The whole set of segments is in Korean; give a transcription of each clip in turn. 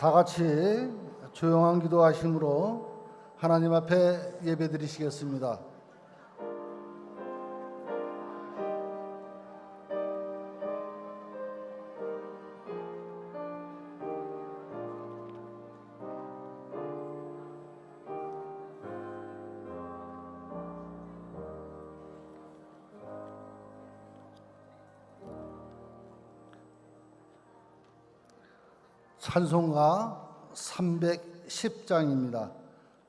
다 같이 조용한 기도하심으로 하나님 앞에 예배드리시겠습니다. 찬송가 310장입니다.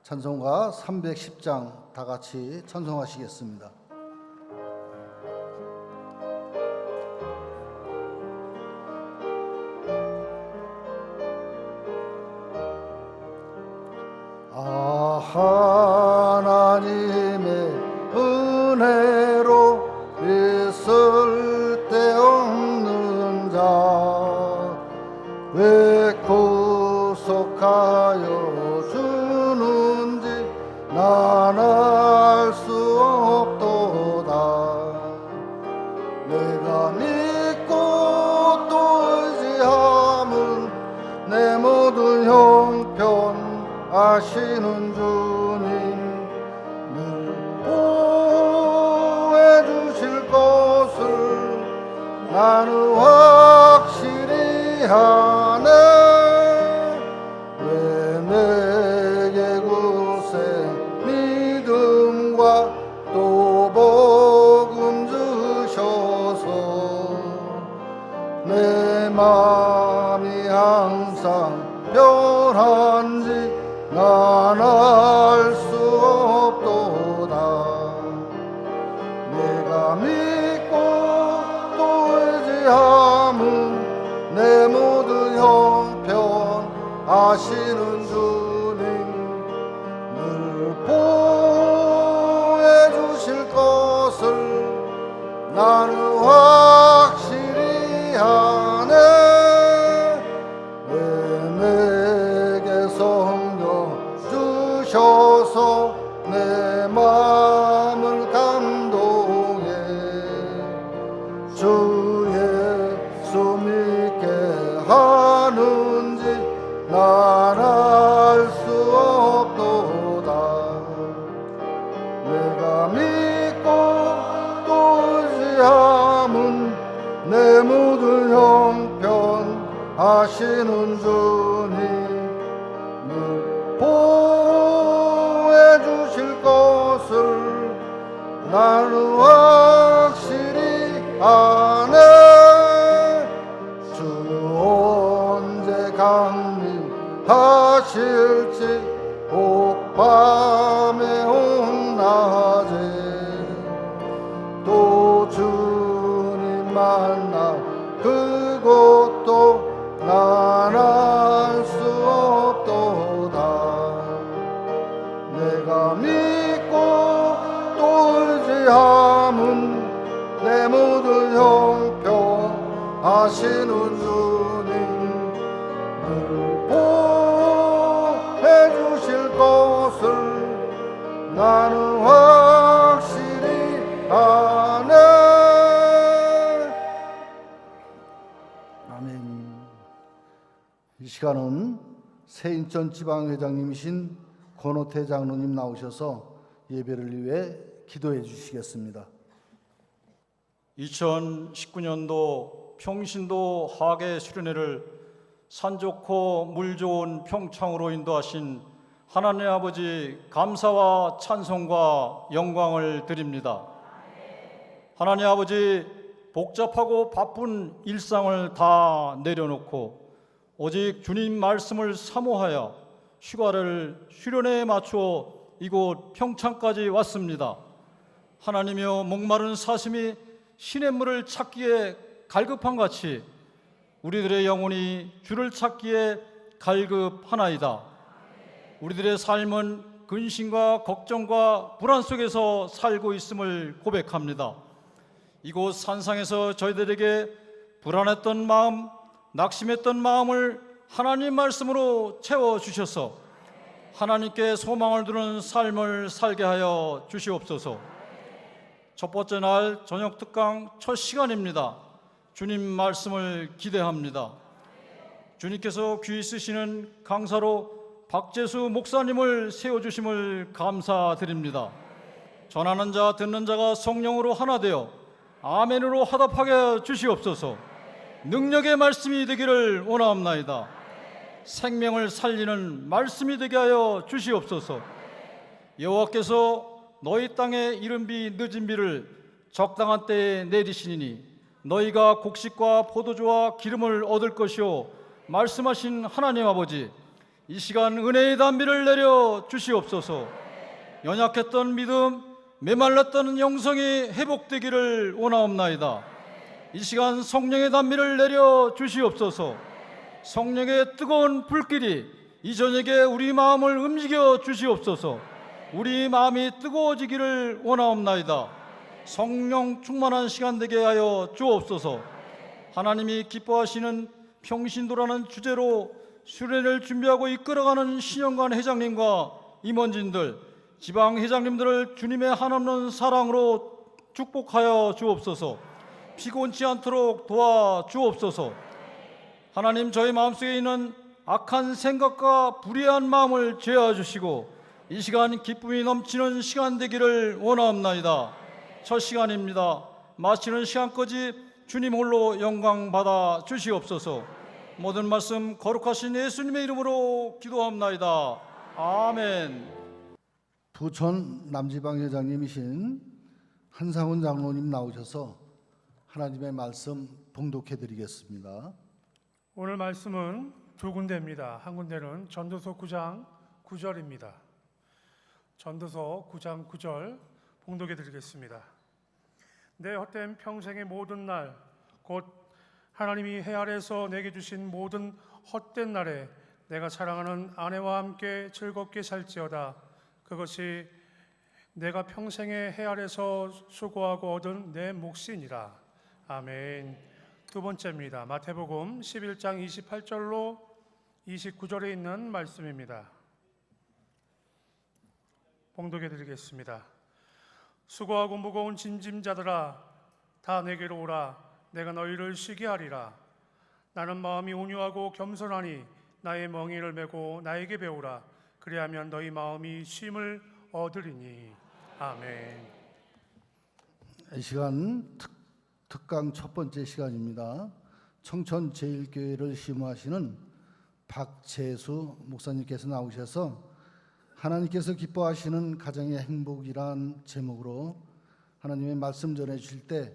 찬송가 310장 다 같이 찬송하시겠습니다. 하나님의 은혜로 있을 데 없는 자 왜 구속하여 주는지 난 알 수 없도다. 내가 믿고 또 의지함은 내 모든 형편 아시는 주님 늘 보호해 주실 것을 나는 확실히 하네. 왜 내게 굳세 믿음과 또 복음 주셔서 내 마음이 항상 변한지 난 알 수 없도다. 내가 믿고 또 의지함은 내 모든 형편 아시는 주님 늘 보호해 주실 것을 나는 확실히 하네. 왜 내게 성령 주셔서 내 마음을 감동해 주 예수 믿게 하는지 난 알 수 없도다. 내가 믿고 또 의지함은 내 모든 형편 아시는 주님 늘 보호해 주실 것을 나는 확실히 아네. 주 언제 강림하실지 혹 밤에 혹 낮에 또 주님 만나 그것도 난 알 수 없도다. 내가 믿고 또 의지함은 내 모든 형편 아시는 주님 늘 보호해 주실 것을 나는 확실히 아네. 아멘. 이 시간은 새인천 지방회장님이신 권호태 장로님 나오셔서 예배를 위해 기도해 주시겠습니다. 2019년도 평신도 하계 수련회를 산 좋고 물 좋은 평창으로 인도하신 하나님 아버지 감사와 찬송과 영광을 드립니다. 하나님 아버지 복잡하고 바쁜 일상을 다 내려놓고 오직 주님 말씀을 사모하여 휴가를 수련회에 맞추어 이곳 평창까지 왔습니다. 하나님이여 목마른 사슴이 시냇물을 찾기에 갈급한 같이 우리들의 영혼이 주를 찾기에 갈급하나이다. 우리들의 삶은 근심과 걱정과 불안 속에서 살고 있음을 고백합니다. 이곳 산상에서 저희들에게 불안했던 마음, 낙심했던 마음을 하나님 말씀으로 채워주셔서 하나님께 소망을 두는 삶을 살게 하여 주시옵소서. 첫 번째 날 저녁 특강 첫 시간입니다. 주님 말씀을 기대합니다. 주님께서 귀 쓰시는 강사로 박재수 목사님을 세워주심을 감사드립니다. 전하는 자 듣는 자가 성령으로 하나 되어 아멘으로 화답하게 주시옵소서. 능력의 말씀이 되기를 원하옵나이다. 생명을 살리는 말씀이 되게 하여 주시옵소서. 여호와께서 너희 땅에 이른 비 늦은 비를 적당한 때에 내리시니 너희가 곡식과 포도주와 기름을 얻을 것이요 말씀하신 하나님 아버지, 이 시간 은혜의 단비를 내려 주시옵소서. 연약했던 믿음, 메말랐던 영성이 회복되기를 원하옵나이다. 이 시간 성령의 단비를 내려 주시옵소서. 성령의 뜨거운 불길이 이 저녁에 우리 마음을 움직여 주시옵소서. 우리 마음이 뜨거워지기를 원하옵나이다. 성령 충만한 시간 되게 하여 주옵소서. 하나님이 기뻐하시는 평신도라는 주제로 수련회를 준비하고 이끌어가는 신영관 회장님과 임원진들, 지방 회장님들을 주님의 한없는 사랑으로 축복하여 주옵소서. 피곤치 않도록 도와 주옵소서. 하나님, 저희 마음속에 있는 악한 생각과 불의한 마음을 제하여 주시고 이 시간 기쁨이 넘치는 시간 되기를 원하옵나이다. 첫 시간입니다. 마치는 시간까지 주님 홀로 영광 받아 주시옵소서. 모든 말씀 거룩하신 예수님의 이름으로 기도합나이다. 아멘. 부천 남지방 회장님이신 한상훈 장로님 나오셔서 하나님의 말씀 봉독해 드리겠습니다. 오늘 말씀은 두 군데입니다. 한 군데는 전도서 9장 9절입니다. 전도서 9장 9절 봉독해 드리겠습니다. 내 헛된 평생의 모든 날, 곧 하나님이 해 아래에서 내게 주신 모든 헛된 날에 내가 사랑하는 아내와 함께 즐겁게 살지어다. 그것이 내가 평생의 해 아래에서 수고하고 얻은 내 몫이니라. 아멘. 두 번째입니다. 마태복음 11장 28절로 29절에 있는 말씀입니다. 봉독해 드리겠습니다. 수고하고 무거운 짐짐자들아, 다 내게로 오라. 내가 너희를 쉬게 하리라. 나는 마음이 온유하고 겸손하니 나의 멍에를 메고 나에게 배우라. 그리하면 너희 마음이 쉼을 얻으리니. 아멘. 이 시간 특강 첫 번째 시간입니다. 청천 제일교회를 심호하시는 박재수 목사님께서 나오셔서 하나님께서 기뻐하시는 가정의 행복이란 제목으로 하나님의 말씀 전해 주실 때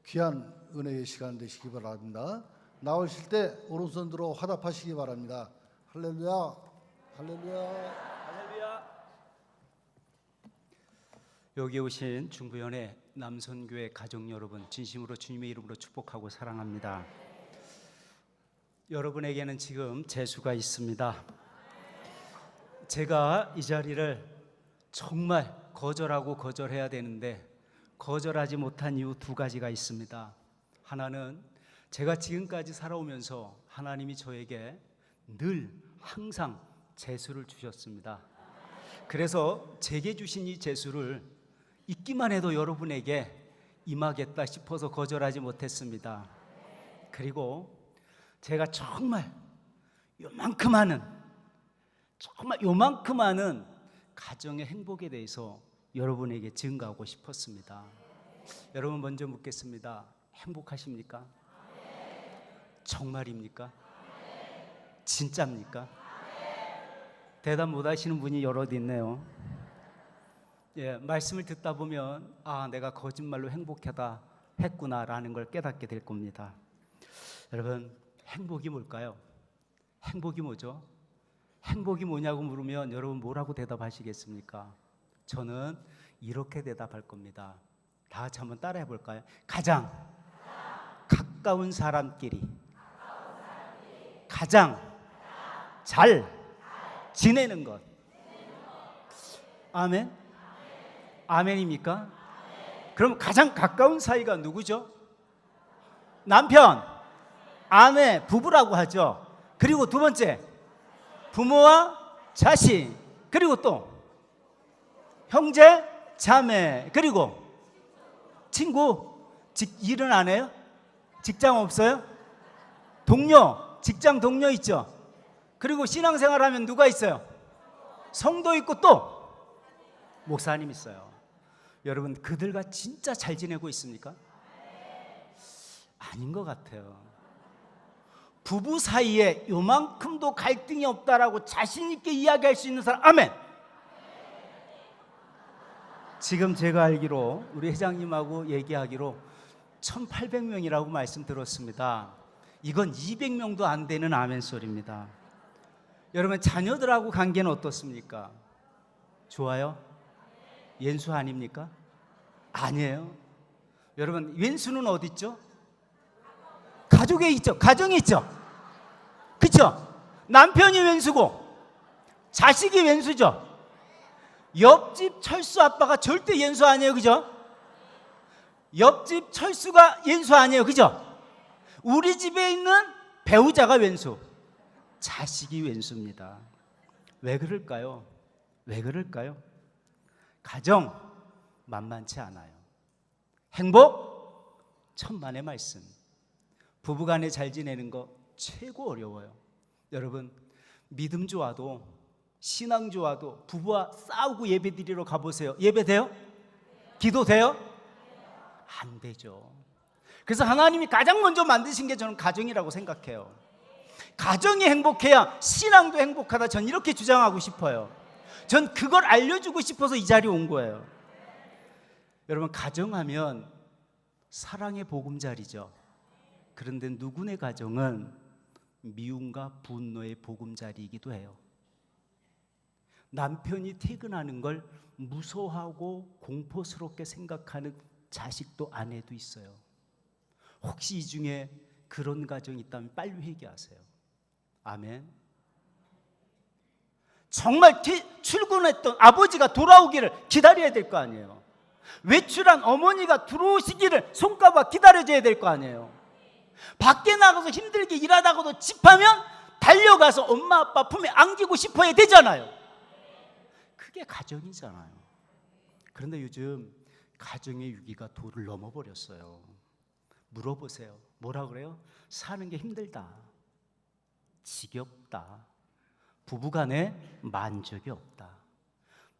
귀한 은혜의 시간 되시기 바랍니다. 나오실 때 오른손 들어 화답하시기 바랍니다. 할렐루야, 할렐루야, 할렐루야. 여기 오신 중부연의 남선교회 가족 여러분, 진심으로 주님의 이름으로 축복하고 사랑합니다. 여러분에게는 지금 재수가 있습니다. 제가 이 자리를 정말 거절하고 거절해야 되는데 거절하지 못한 이유 두 가지가 있습니다. 하나는 제가 지금까지 살아오면서 하나님이 저에게 늘 항상 재수를 주셨습니다. 그래서 제게 주신 이 재수를 있기만 해도 여러분에게 임하겠다 싶어서 거절하지 못했습니다. 그리고 제가 정말 요만큼 하는 가정의 행복에 대해서 여러분에게 증거하고 싶었습니다. 여러분, 먼저 묻겠습니다. 행복하십니까? 정말입니까? 진짜입니까? 대답 못 하시는 분이 여럿 있네요. 말씀을 듣다 보면 내가 거짓말로 행복하다 했구나라는 걸 깨닫게 될 겁니다. 여러분, 행복이 뭘까요? 행복이 뭐죠? 행복이 뭐냐고 물으면 여러분 뭐라고 대답하시겠습니까? 저는 이렇게 대답할 겁니다. 다 같이 한번 따라해 볼까요? 가장 가까운 사람끼리 가장 잘 지내는 것. 아멘? 아멘입니까? 그럼 가장 가까운 사이가 누구죠? 남편, 아내, 부부라고 하죠. 그리고 두 번째, 부모와 자식, 그리고 또 형제, 자매, 그리고 친구. 일은 안 해요? 직장 없어요? 동료, 직장 동료 있죠. 그리고 신앙생활하면 누가 있어요? 성도 있고 또 목사님 있어요. 여러분 그들과 진짜 잘 지내고 있습니까? 아닌 것 같아요. 부부 사이에 요만큼도 갈등이 없다라고 자신 있게 이야기할 수 있는 사람, 아멘. 지금 제가 알기로 우리 회장님하고 얘기하기로 1800명이라고 말씀 들었습니다. 이건 200명도 안 되는 아멘 소리입니다. 여러분 자녀들하고 관계는 어떻습니까? 좋아요? 왼수 아닙니까? 아니에요. 여러분 왼수는 어디 있죠? 가족에 있죠. 가정에 있죠. 그렇죠? 남편이 왼수고 자식이 왼수죠. 옆집 철수 아빠가 절대 왼수 아니에요. 그죠? 옆집 철수가 왼수 아니에요. 그죠? 우리 집에 있는 배우자가 왼수, 자식이 왼수입니다. 왜 그럴까요? 왜 그럴까요? 가정 만만치 않아요. 행복 천만의 말씀. 부부간에 잘 지내는 거 최고 어려워요. 여러분 믿음 좋아도 신앙 좋아도 부부와 싸우고 예배 드리러 가보세요. 예배 돼요? 기도 돼요? 안 되죠. 그래서 하나님이 가장 먼저 만드신 게 저는 가정이라고 생각해요. 가정이 행복해야 신앙도 행복하다. 전 이렇게 주장하고 싶어요. 전 그걸 알려주고 싶어서 이 자리에 온 거예요. 여러분 가정하면 사랑의 보금자리죠. 그런데 누구네 가정은 미움과 분노의 보금자리이기도 해요. 남편이 퇴근하는 걸 무서워하고 공포스럽게 생각하는 자식도 아내도 있어요. 혹시 이 중에 그런 가정이 있다면 빨리 회개하세요. 아멘. 정말 출근했던 아버지가 돌아오기를 기다려야 될 거 아니에요. 외출한 어머니가 들어오시기를 손꼽아 기다려줘야 될 거 아니에요. 밖에 나가서 힘들게 일하다가도 집하면 달려가서 엄마 아빠 품에 안기고 싶어야 되잖아요. 그게 가정이잖아요. 그런데 요즘 가정의 위기가 도를 넘어버렸어요. 물어보세요. 뭐라 그래요? 사는 게 힘들다, 지겹다, 부부간에 만족이 없다.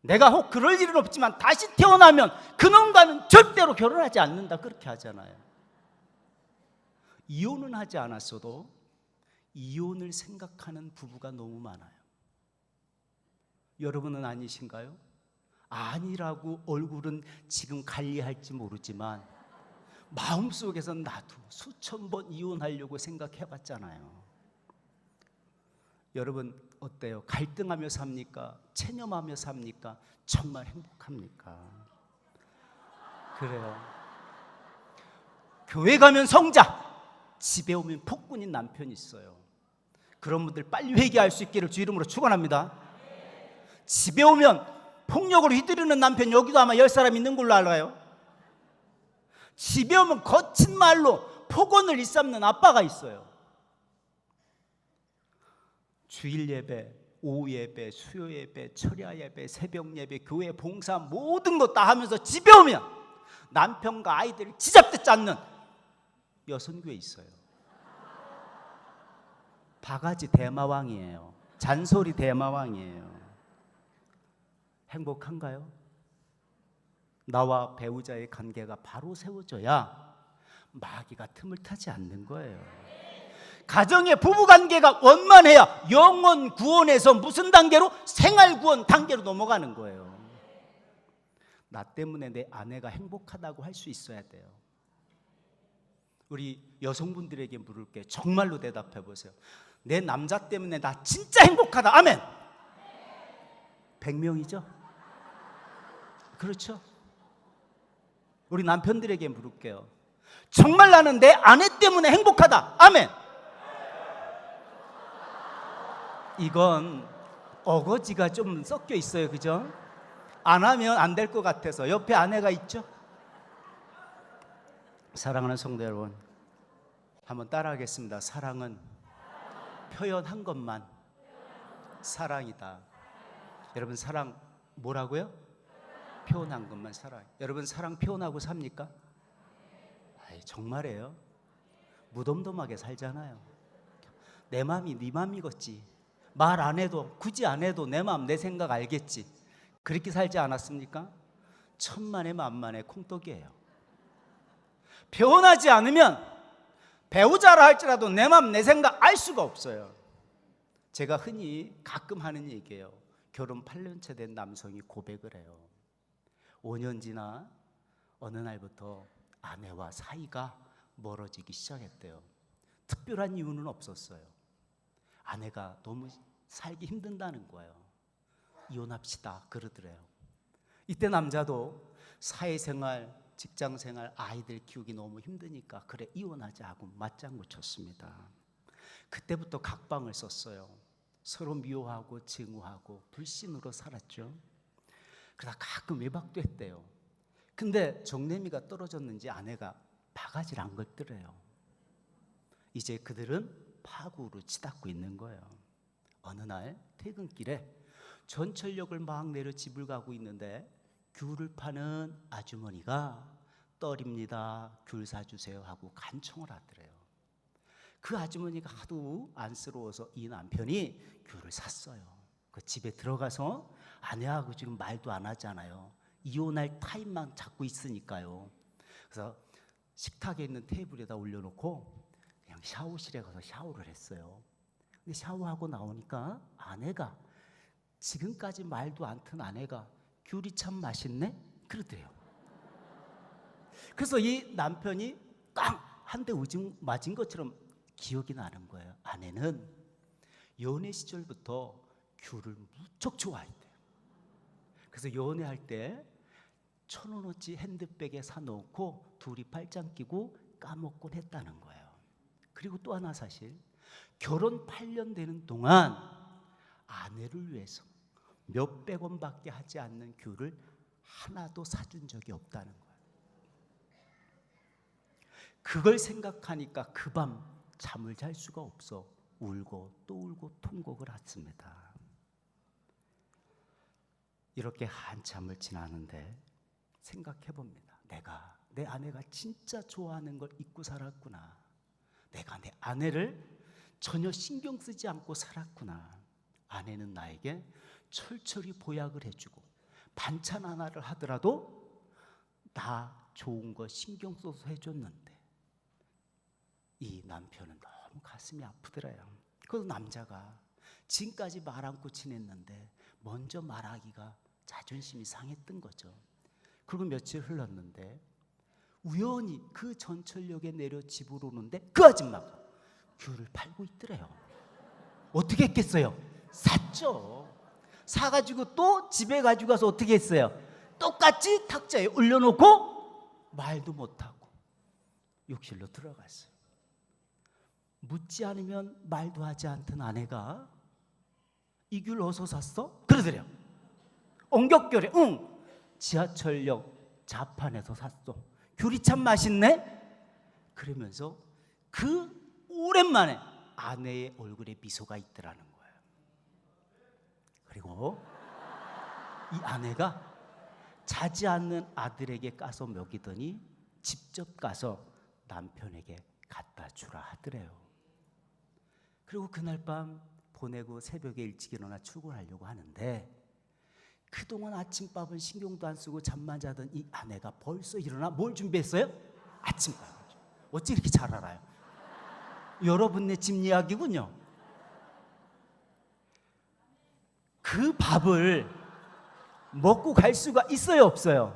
내가 혹 그럴 일은 없지만 다시 태어나면 그놈과는 절대로 결혼하지 않는다, 그렇게 하잖아요. 이혼은 하지 않았어도 이혼을 생각하는 부부가 너무 많아요. 여러분은 아니신가요? 아니라고 얼굴은 지금 관리할지 모르지만 마음속에선 나도 수천 번 이혼하려고 생각해봤잖아요. 여러분 어때요? 갈등하며 삽니까? 체념하며 삽니까? 정말 행복합니까? 그래요. 교회 가면 성자, 집에 오면 폭군인 남편이 있어요. 그런 분들 빨리 회개할 수 있기를 주 이름으로 축원합니다. 집에 오면 폭력을 휘두르는 남편 여기도 아마 10사람 있는 걸로 알아요. 집에 오면 거친 말로 폭언을 일삼는 아빠가 있어요. 주일 예배, 오후 예배, 수요 예배, 철야 예배, 새벽 예배, 교회 봉사 모든 것 다 하면서 집에 오면 남편과 아이들을 지잡듯 짰는 여성교회 있어요. 바가지 대마왕이에요. 잔소리 대마왕이에요. 행복한가요? 나와 배우자의 관계가 바로 세워져야 마귀가 틈을 타지 않는 거예요. 가정의 부부관계가 원만해야 영혼 구원에서 무슨 단계로? 생활 구원 단계로 넘어가는 거예요. 나 때문에 내 아내가 행복하다고 할 수 있어야 돼요. 우리 여성분들에게 물을게요. 정말로 대답해 보세요. 내 남자 때문에 나 진짜 행복하다. 아멘. 100명이죠? 그렇죠? 우리 남편들에게 물을게요. 정말 나는 내 아내 때문에 행복하다. 아멘. 이건 어거지가 좀 섞여 있어요. 그죠? 안 하면 안 될 것 같아서. 옆에 아내가 있죠? 사랑하는 성도 여러분, 한번 따라하겠습니다. 사랑은 표현한 것만 사랑이다. 여러분 사랑 뭐라고요? 표현한 것만 사랑. 여러분 사랑 표현하고 삽니까? 아이, 정말이에요. 무덤덤하게 살잖아요. 내 맘이 네 맘이겠지. 말 안 해도, 굳이 안 해도 내 맘, 내 생각 알겠지. 그렇게 살지 않았습니까? 천만에 만만의 콩떡이에요. 변하지 않으면 배우자라 할지라도 내 맘, 내 생각 알 수가 없어요. 제가 흔히 가끔 하는 얘기예요. 결혼 8년째 된 남성이 고백을 해요. 5년 지나 어느 날부터 아내와 사이가 멀어지기 시작했대요. 특별한 이유는 없었어요. 아내가 너무 살기 힘든다는 거예요. 이혼합시다 그러더래요. 이때 남자도 사회생활, 직장생활, 아이들 키우기 너무 힘드니까 그래 이혼하자 하고 맞장구 쳤습니다. 그때부터 각방을 썼어요. 서로 미워하고 증오하고 불신으로 살았죠. 그러다 가끔 외박도 했대요. 근데 정내미가 떨어졌는지 아내가 바가지를 안 걷더래요. 이제 그들은 파국으로 치닫고 있는 거예요. 어느 날 퇴근길에 전철역을 막 내려 집을 가고 있는데 귤을 파는 아주머니가 떨입니다. 귤 사주세요 하고 간청을 하더래요. 그 아주머니가 하도 안쓰러워서 이 남편이 귤을 샀어요. 그 집에 들어가서 아내하고 지금 말도 안 하잖아요. 이혼할 타임만 잡고 있으니까요. 그래서 식탁에 있는 테이블에다 올려놓고 그냥 샤워실에 가서 샤워를 했어요. 근데 샤워하고 나오니까 아내가, 지금까지 말도 안 튼 아내가 귤이 참 맛있네? 그러더래요. 그래서 이 남편이 딱 한 대 맞은 것처럼 기억이 나는 거예요. 아내는 연애 시절부터 귤을 무척 좋아했대요. 그래서 연애할 때 1,000원어치 핸드백에 사놓고 둘이 팔짱 끼고 까먹곤 했다는 거예요. 그리고 또 하나 사실, 결혼 8년 되는 동안 아내를 위해서 몇백 원밖에 하지 않는 귤을 하나도 사준 적이 없다는 거예요. 그걸 생각하니까 그 밤 잠을 잘 수가 없어 울고 또 울고 통곡을 했습니다. 이렇게 한참을 지나는데 생각해 봅니다. 내 아내가 진짜 좋아하는 걸 잊고 살았구나. 내가 내 아내를 전혀 신경 쓰지 않고 살았구나. 아내는 나에게 철저히 보약을 해주고 반찬 하나를 하더라도 나 좋은 거 신경 써서 해줬는데 이 남편은 너무 가슴이 아프더래요. 그래서 남자가 지금까지 말 않고 지냈는데 먼저 말하기가 자존심이 상했던 거죠. 그리고 며칠 흘렀는데 우연히 그 전철역에 내려 집으로 오는데 그 아줌마가 귤을 팔고 있더래요. 어떻게 했겠어요? 샀죠. 사가지고 또 집에 가지고 가서 어떻게 했어요? 똑같이 탁자에 올려놓고 말도 못하고 욕실로 들어갔어요. 묻지 않으면 말도 하지 않던 아내가 이 귤 어디서 샀어? 그러더래요. 엉겹결에 지하철역 좌판에서 샀어. 귤이 참 맛있네? 그러면서 그 오랜만에 아내의 얼굴에 미소가 있더라는 거예요. 그리고 이 아내가 자지 않는 아들에게 까서 먹이더니 직접 가서 남편에게 갖다 주라 하더래요. 그리고 그날 밤 보내고 새벽에 일찍 일어나 출근하려고 하는데 그동안 아침밥은 신경도 안 쓰고 잠만 자던 이 아내가 벌써 일어나 뭘 준비했어요? 아침밥을. 어찌 이렇게 잘 알아요? 여러분네 집 이야기군요. 그 밥을 먹고 갈 수가 있어요, 없어요?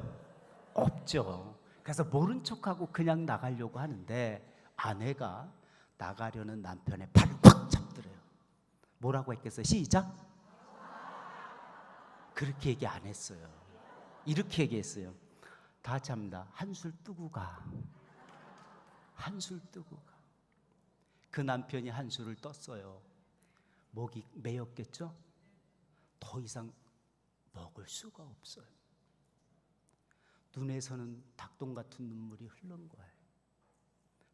없죠. 그래서 모른 척하고 그냥 나가려고 하는데 아내가 나가려는 남편의 팔을 팍 잡더래요. 뭐라고 했겠어요? 시작. 그렇게 얘기 안 했어요. 이렇게 얘기했어요. 다 같이 합니다. 한술 뜨고 가. 한술 뜨고 가. 그 남편이 한술을 떴어요. 목이 메였겠죠? 더 이상 먹을 수가 없어요. 눈에서는 닭똥 같은 눈물이 흐른 거예요.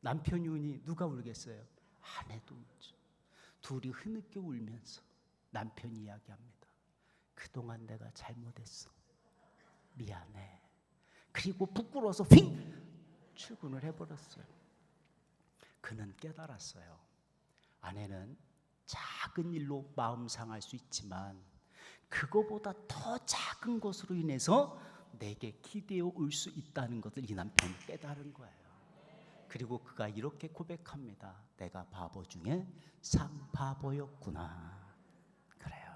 남편이 우니 누가 울겠어요? 아내도 울죠. 둘이 흐느껴 울면서 남편이 이야기합니다. 그동안 내가 잘못했어. 미안해. 그리고 부끄러워서 휙 출근을 해버렸어요. 그는 깨달았어요. 아내는 작은 일로 마음 상할 수 있지만 그거보다 더 작은 것으로 인해서 내게 기대어 올 수 있다는 것을 이 남편이 깨달은 거예요. 그리고 그가 이렇게 고백합니다. 내가 바보 중에 상바보였구나. 그래요.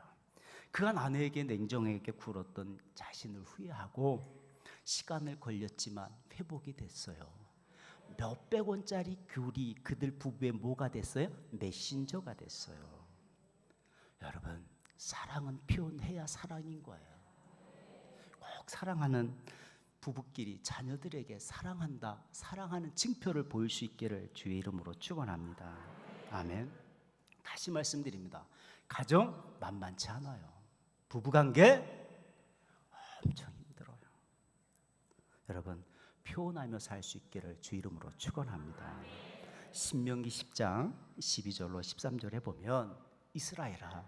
그가 아내에게 냉정하게 굴었던 자신을 후회하고 시간을 걸렸지만 회복이 됐어요. 몇백 원짜리 귤이 그들 부부의 뭐가 됐어요? 메신저가 됐어요. 여러분, 사랑은 표현해야 사랑인 거예요. 꼭 사랑하는 부부끼리 자녀들에게 사랑한다, 사랑하는 증표를 보일 수 있기를 주의 이름으로 축원합니다. 아멘. 다시 말씀드립니다. 가정 만만치 않아요. 부부관계 엄청 힘들어요. 여러분, 표현하며 살 수 있기를 주 이름으로 축원합니다. 신명기 10장 12절로 13절에 보면 이스라엘아,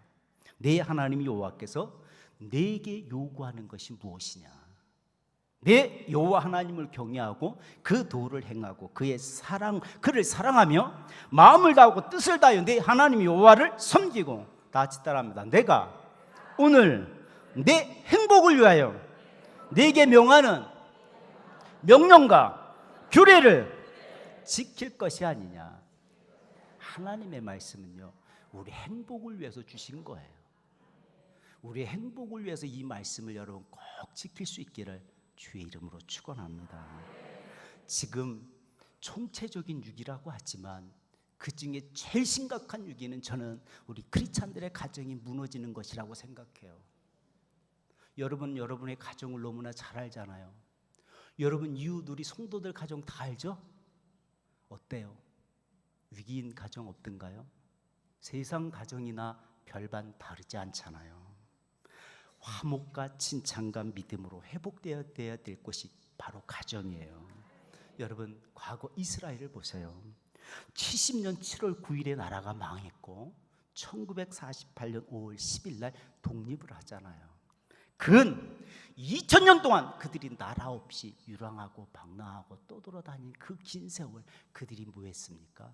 내 하나님 여호와께서 내게 요구하는 것이 무엇이냐? 내 여호와 하나님을 경외하고 그 도를 행하고 그를 사랑하며 마음을 다하고 뜻을 다하여 내 하나님 여호와를 섬기고, 다 같이 따라합니다. 내가 오늘 내 행복을 위하여 내게 명하는 명령과 규례를 지킬 것이 아니냐. 하나님의 말씀은요, 우리 행복을 위해서 주신 거예요. 우리 행복을 위해서 이 말씀을 여러분 꼭 지킬 수 있기를 주의 이름으로 축원합니다. 지금 총체적인 위기라고 하지만 그 중에 제일 심각한 위기는 저는 우리 크리스찬들의 가정이 무너지는 것이라고 생각해요. 여러분의 가정을 너무나 잘 알잖아요. 여러분 이웃 우리 성도들 가정 다 알죠? 어때요? 위기인 가정 없던가요? 세상 가정이나 별반 다르지 않잖아요. 화목과 진창과 믿음으로 회복되어야 될 것이 바로 가정이에요. 여러분, 과거 이스라엘을 보세요. 70년 7월 9일에 나라가 망했고 1948년 5월 10일 날 독립을 하잖아요. 근 2000년 동안 그들이 나라 없이 유랑하고 방랑하고 떠돌아다닌 그 긴 세월 그들이 뭐 했습니까?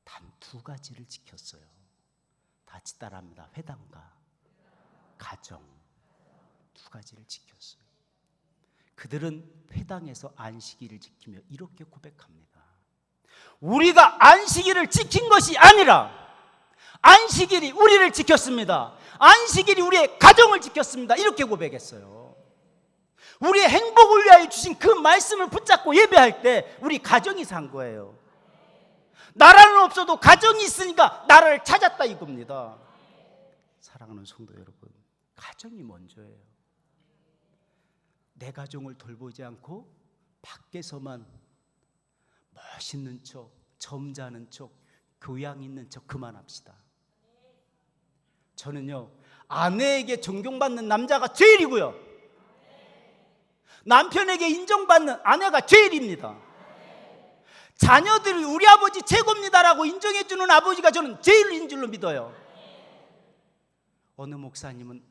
단 두 가지를 지켰어요. 같이 따라합니다. 회당과 가정, 두 가지를 지켰어요. 그들은 회당에서 안식일을 지키며 이렇게 고백합니다. 우리가 안식일을 지킨 것이 아니라 안식일이 우리를 지켰습니다. 안식일이 우리의 가정을 지켰습니다. 이렇게 고백했어요. 우리의 행복을 위하여 주신 그 말씀을 붙잡고 예배할 때 우리 가정이 산 거예요. 나라는 없어도 가정이 있으니까 나라를 찾았다 이겁니다. 사랑하는 성도 여러분, 가정이 먼저예요. 내 가정을 돌보지 않고 밖에서만 멋있는 척, 점잖은 척, 교양 있는 척 그만합시다. 저는요, 아내에게 존경받는 남자가 제일이고요, 남편에게 인정받는 아내가 제일입니다. 자녀들이 우리 아버지 최고입니다라고 인정해주는 아버지가 저는 제일인 줄로 믿어요. 어느 목사님은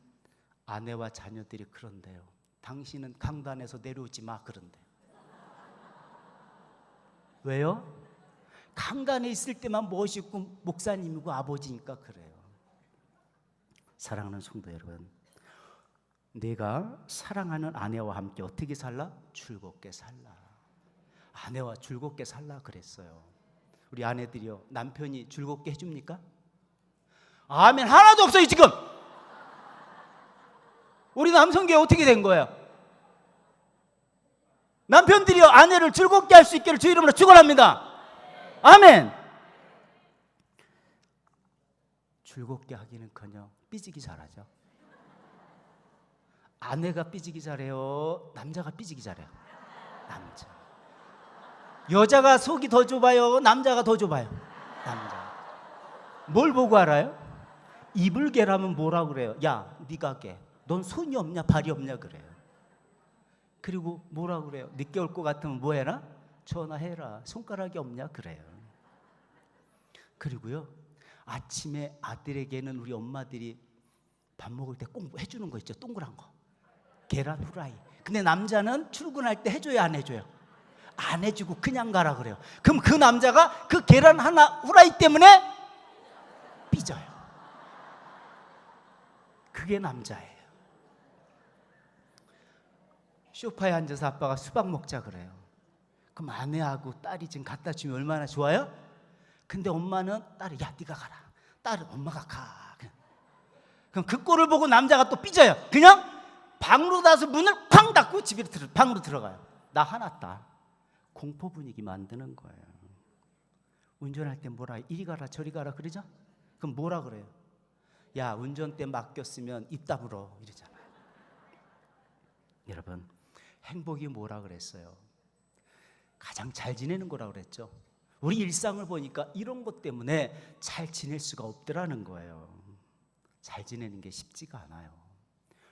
아내와 자녀들이 그런데요, 당신은 강단에서 내려오지 마 그런데. 왜요? 강단에 있을 때만 멋있고 목사님이고 아버지니까 그래요. 사랑하는 성도 여러분, 내가 사랑하는 아내와 함께 어떻게 살라? 즐겁게 살라. 아내와 즐겁게 살라 그랬어요. 우리 아내들이요, 남편이 즐겁게 해줍니까? 아멘 하나도 없어요 지금. 우리 남성교회 어떻게 된 거예요? 남편들이요, 아내를 즐겁게 할 수 있기를 주 이름으로 축원합니다. 아멘. 즐겁게 하기는커녕 삐지기 잘하죠. 아내가 삐지기 잘해요? 남자가 삐지기 잘해요? 남자. 여자가 속이 더 좁아요? 남자가 더 좁아요? 남자. 뭘 보고 알아요? 입을 개라면 뭐라 그래요? 야, 네가 개. 넌 손이 없냐 발이 없냐 그래요. 그리고 뭐라 그래요? 늦게 올 것 같으면 뭐 해라? 전화해라. 손가락이 없냐 그래요. 그리고요, 아침에 아들에게는 우리 엄마들이 밥 먹을 때 꼭 해주는 거 있죠, 동그란 거, 계란 후라이. 근데 남자는 출근할 때 해줘요 안 해줘요? 안 해주고 그냥 가라 그래요. 그럼 그 남자가 그 계란 하나 후라이 때문에 삐져요. 그게 남자예요. 소파에 앉아서 아빠가 수박 먹자 그래요. 그럼 아내하고 딸이 지금 갖다 주면 얼마나 좋아요? 근데 엄마는 딸이 야 네가 가라. 딸은 엄마가 가. 그럼 그 꼴을 보고 남자가 또 삐져요. 그냥 방으로 나서 문을 쾅 닫고 방으로 들어가요. 나 화났다. 공포 분위기 만드는 거예요. 운전할 때 뭐라 이리 가라 저리 가라 그러죠? 그럼 뭐라 그래요? 야 운전대 맡겼으면 입 다물어 이러잖아요. 여러분 행복이 뭐라 그랬어요? 가장 잘 지내는 거라 그랬죠. 우리 일상을 보니까 이런 것 때문에 잘 지낼 수가 없더라는 거예요. 잘 지내는 게 쉽지가 않아요.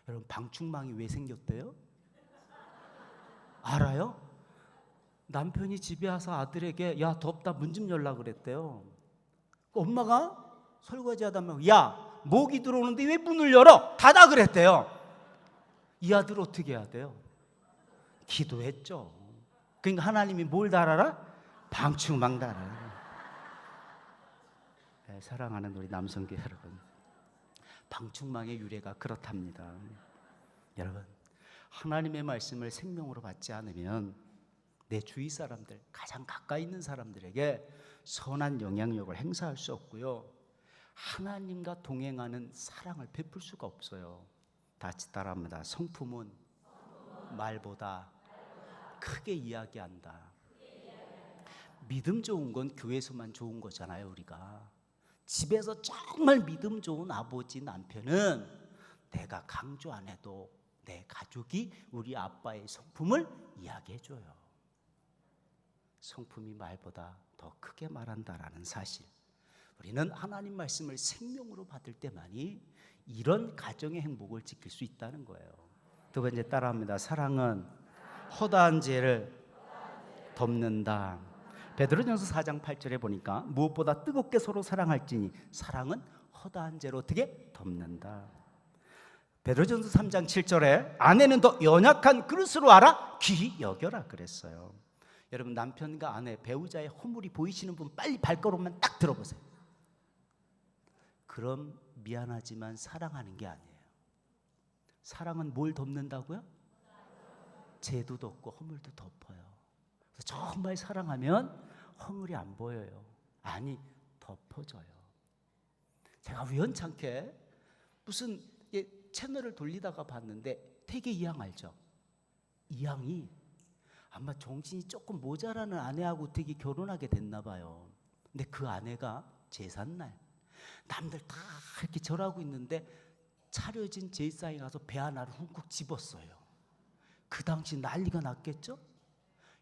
여러분 방충망이 왜 생겼대요? 알아요? 남편이 집에 와서 아들에게 야 덥다 문 좀 열라 그랬대요. 엄마가 설거지 하다면 야 모기 들어오는데 왜 문을 열어? 닫아 그랬대요. 이 아들 어떻게 해야 돼요? 기도했죠. 그러니까 하나님이 뭘 달아라? 방충망 달아라. 네, 사랑하는 우리 남성계 여러분, 방충망의 유래가 그렇답니다. 여러분 하나님의 말씀을 생명으로 받지 않으면 내 주위 사람들, 가장 가까이 있는 사람들에게 선한 영향력을 행사할 수 없고요, 하나님과 동행하는 사랑을 베풀 수가 없어요. 다 같이 따라합니다. 성품은 말보다 크게 이야기한다. 믿음 좋은 건 교회에서만 좋은 거잖아요. 우리가 집에서 정말 믿음 좋은 아버지 남편은 내가 강조 안 해도 내 가족이 우리 아빠의 성품을 이야기해줘요. 성품이 말보다 더 크게 말한다라는 사실, 우리는 하나님 말씀을 생명으로 받을 때만이 이런 가정의 행복을 지킬 수 있다는 거예요. 두 번째 따라합니다. 사랑은 허다한 죄를 덮는다. 베드로전서 4장 8절에 보니까 무엇보다 뜨겁게 서로 사랑할지니 사랑은 허다한 죄를 어떻게 덮는다. 베드로전서 3장 7절에 아내는 더 연약한 그릇으로 알아 귀히 여겨라 그랬어요. 여러분 남편과 아내, 배우자의 허물이 보이시는 분 빨리 발걸음만 딱 들어보세요. 그럼 미안하지만 사랑하는 게 아니에요. 사랑은 뭘 덮는다고요? 죄도 덮고 허물도 덮어요. 그래서 정말 사랑하면 허물이 안 보여요. 아니 덮어져요. 제가 우연찮게 무슨 채널을 돌리다가 봤는데 태계 이항 알죠? 이항이 아마 정신이 조금 모자라는 아내하고 되게 결혼하게 됐나 봐요. 근데 그 아내가 제삿날 남들 다 이렇게 절하고 있는데 차려진 제사에 가서 배 하나를 훅훅 집었어요. 그 당시 난리가 났겠죠?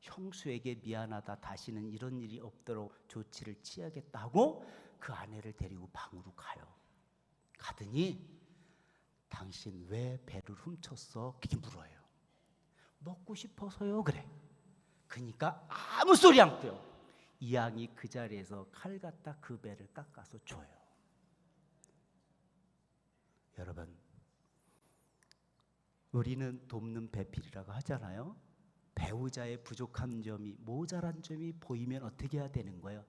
형수에게 미안하다, 다시는 이런 일이 없도록 조치를 취하겠다고 그 아내를 데리고 방으로 가요. 가더니 당신 왜 배를 훔쳤어? 그렇게 물어요. 먹고 싶어서요 그래. 그러니까 아무 소리 안 돼요. 이항이 그 자리에서 칼 갖다 그 배를 깎아서 줘요. 여러분 우리는 돕는 배필이라고 하잖아요. 배우자의 부족한 점이, 모자란 점이 보이면 어떻게 해야 되는 거예요?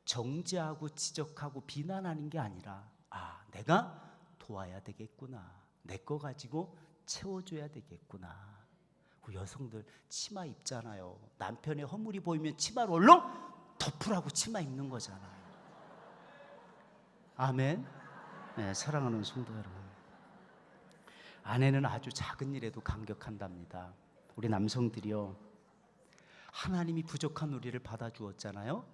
정죄하고 지적하고 비난하는 게 아니라 내가 도와야 되겠구나, 내 거 가지고 채워줘야 되겠구나. 그 여성들 치마 입잖아요. 남편의 허물이 보이면 치마를 얼른 덮으라고 치마 입는 거잖아요. 아멘. 네, 사랑하는 성도 여러분, 아내는 아주 작은 일에도 감격한답니다. 우리 남성들이요, 하나님이 부족한 우리를 받아주었잖아요.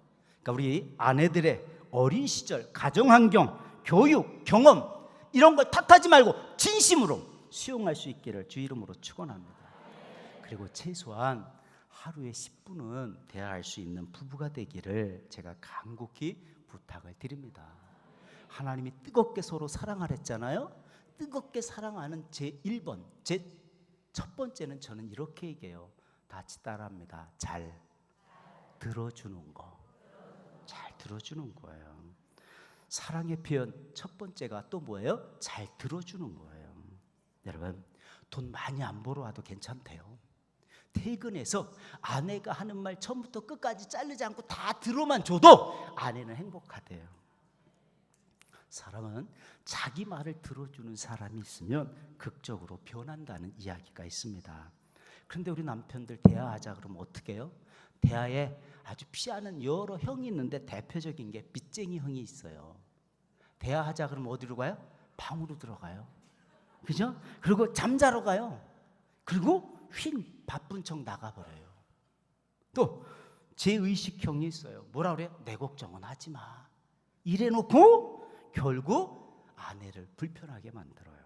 그러니까 우리 아내들의 어린 시절 가정환경, 교육, 경험 이런 걸 탓하지 말고 진심으로 수용할 수 있기를 주 이름으로 축원합니다. 그리고 최소한 하루에 10분은 대화할 수 있는 부부가 되기를 제가 간곡히 부탁을 드립니다. 하나님이 뜨겁게 서로 사랑하랬잖아요. 뜨겁게 사랑하는 제 1번, 제 첫 번째는 저는 이렇게 얘기해요. 다 같이 따라합니다. 잘 들어주는 거. 잘 들어주는 거예요. 사랑의 표현 첫 번째가 또 뭐예요? 잘 들어주는 거예요. 여러분 돈 많이 안 벌어 와도 괜찮대요. 퇴근해서 아내가 하는 말 처음부터 끝까지 자르지 않고 다 들어만 줘도 아내는 행복하대요. 사람은 자기 말을 들어주는 사람이 있으면 극적으로 변한다는 이야기가 있습니다. 그런데 우리 남편들 대화하자 그러면 어떻게 해요? 대화에 아주 피하는 여러 형이 있는데 대표적인 게 빚쟁이 형이 있어요. 대화하자 그러면 어디로 가요? 방으로 들어가요. 그죠? 그리고 잠자러 가요. 그리고 휜 바쁜 척 나가버려요. 또 제의식형이 있어요. 뭐라 그래요? 내 걱정은 하지 마. 이래놓고 결국 아내를 불편하게 만들어요.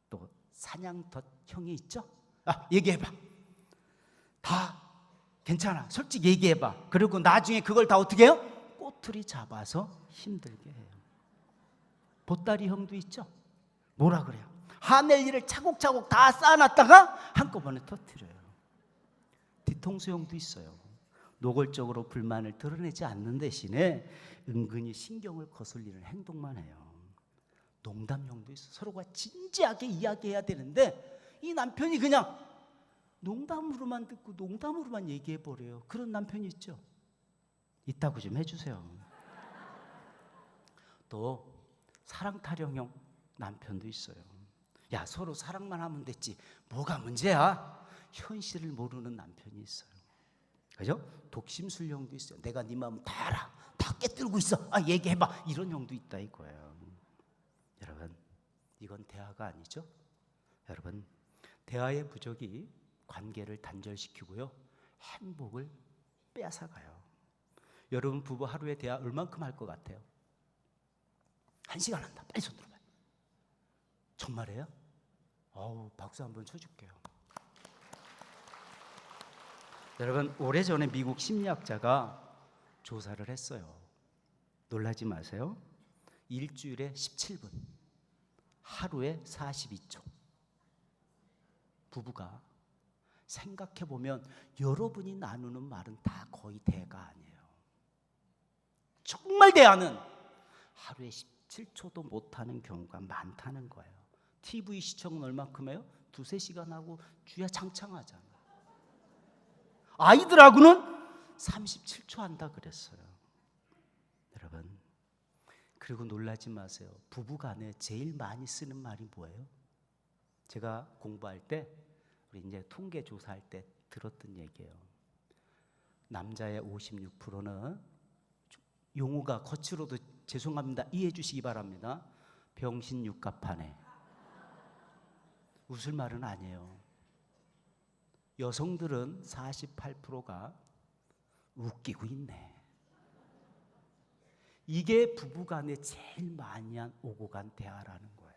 또 사냥덫형이 있죠? 얘기해봐. 다 괜찮아. 솔직히 얘기해봐. 그리고 나중에 그걸 다 어떻게 해요? 꼬투리 잡아서 힘들게 해요. 보따리 형도 있죠? 뭐라 그래요? 화낼 일을 차곡차곡 다 쌓아놨다가 한꺼번에 터뜨려요. 뒤통수 형도 있어요. 노골적으로 불만을 드러내지 않는 대신에 은근히 신경을 거슬리는 행동만 해요. 농담형도 있어. 서로가 진지하게 이야기해야 되는데 이 남편이 그냥 농담으로만 듣고 농담으로만 얘기해버려요. 그런 남편이 있죠? 있다고 좀 해주세요. 또 사랑 타령형 남편도 있어요. 야, 서로 사랑만 하면 됐지 뭐가 문제야? 현실을 모르는 남편이 있어요. 그죠? 독심술형도 있어요. 내가 네 마음 다 알아. 다 깨뜨리고 있어. 얘기해봐. 이런 형도 있다 이거예요. 여러분, 이건 대화가 아니죠? 여러분, 대화의 부족이 관계를 단절시키고요, 행복을 뺏어가요. 여러분 부부 하루에 대화 얼만큼 할 것 같아요? 1시간 한다. 빨리 손 들어봐요. 정말이에요? 박수 한번 쳐줄게요. 여러분, 오래전에 미국 심리학자가 조사를 했어요. 놀라지 마세요. 일주일에 17분, 하루에 42초. 부부가 생각해보면 여러분이 나누는 말은 다 거의 대가 아니에요. 정말 대화는 하루에 17초도 못하는 경우가 많다는 거예요. TV 시청은 얼마큼 해요? 2-3시간 하고 주야창창하잖아. 아이들하고는 37초 한다 그랬어요. 여러분, 그리고 놀라지 마세요. 부부간에 제일 많이 쓰는 말이 뭐예요? 제가 공부할 때, 우리 이제 통계 조사할 때 들었던 얘기예요. 남자의 56%는 용어가 거칠어도 죄송합니다. 이해해 주시기 바랍니다. 병신 육갑하네. 웃을 말은 아니에요. 여성들은 48%가 웃기고 있네. 이게 부부간에 제일 많이 오고 간 대화라는 거예요.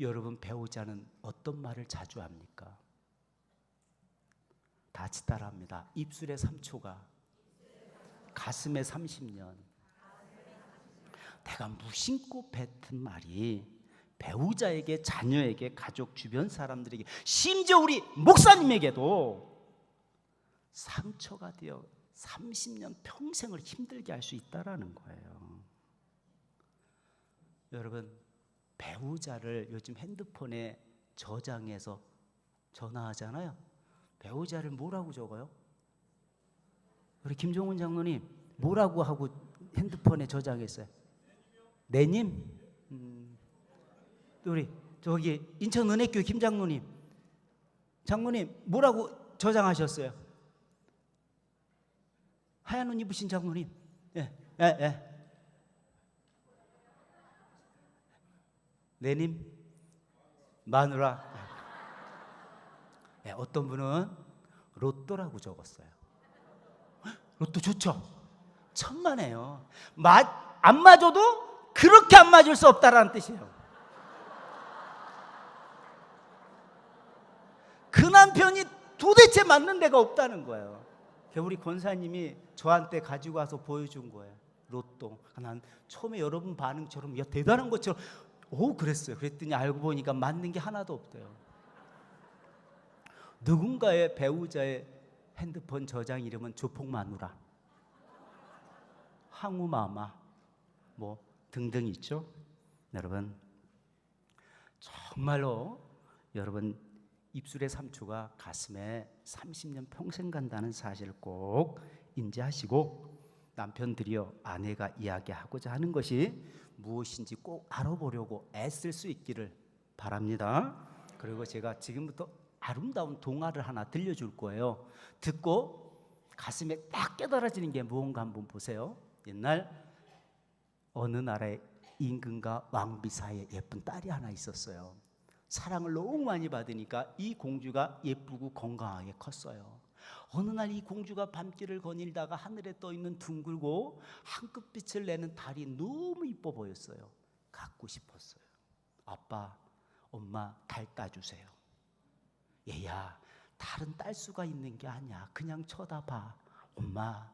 여러분, 배우자는 어떤 말을 자주 합니까? 다 같이 따라합니다. 입술에 3초가 가슴에 30년. 내가 무심코 뱉은 말이 배우자에게, 자녀에게, 가족, 주변 사람들에게, 심지어 우리 목사님에게도 상처가 되어 30년 평생을 힘들게 할 수 있다라는 거예요. 여러분, 배우자를 요즘 핸드폰에 저장해서 전화하잖아요. 배우자를 뭐라고 적어요? 우리 김종훈 장로님 뭐라고 하고 핸드폰에 저장했어요? 내님? 우리 저기 인천은혜교회 김장로님, 장로님 뭐라고 저장하셨어요? 하얀 옷 입으신 장로님, 내님, 마누라. 어떤 분은 로또라고 적었어요. 로또 좋죠? 천만에요. 안 맞아도 그렇게 안 맞을 수 없다라는 뜻이에요. 그 남편이 도대체 맞는 데가 없다는 거예요. 우리 권사님이 저한테 가지고 와서 보여준 거예요. 로또. 난 처음에 여러분 반응처럼 야 대단한 것처럼 그랬어요. 그랬더니 알고 보니까 맞는 게 하나도 없대요. 누군가의 배우자의 핸드폰 저장 이름은 조폭마누라, 항우마마 뭐 등등 있죠. 여러분, 정말로 여러분 입술의 3초가 가슴에 30년 평생 간다는 사실을 꼭 인지하시고, 남편들이요, 아내가 이야기하고자 하는 것이 무엇인지 꼭 알아보려고 애쓸 수 있기를 바랍니다. 그리고 제가 지금부터 아름다운 동화를 하나 들려줄 거예요. 듣고 가슴에 딱 깨달아지는 게 무언가 한번 보세요. 옛날 어느 나라의 임금과 왕비 사이에 예쁜 딸이 하나 있었어요. 사랑을 너무 많이 받으니까 이 공주가 예쁘고 건강하게 컸어요. 어느 날 이 공주가 밤길을 거닐다가 하늘에 떠있는 둥글고 황금빛을 내는 달이 너무 이뻐 보였어요. 갖고 싶었어요. 아빠, 엄마, 달 따주세요. 얘야, 달은 딸 수가 있는 게 아니야. 그냥 쳐다봐. 엄마,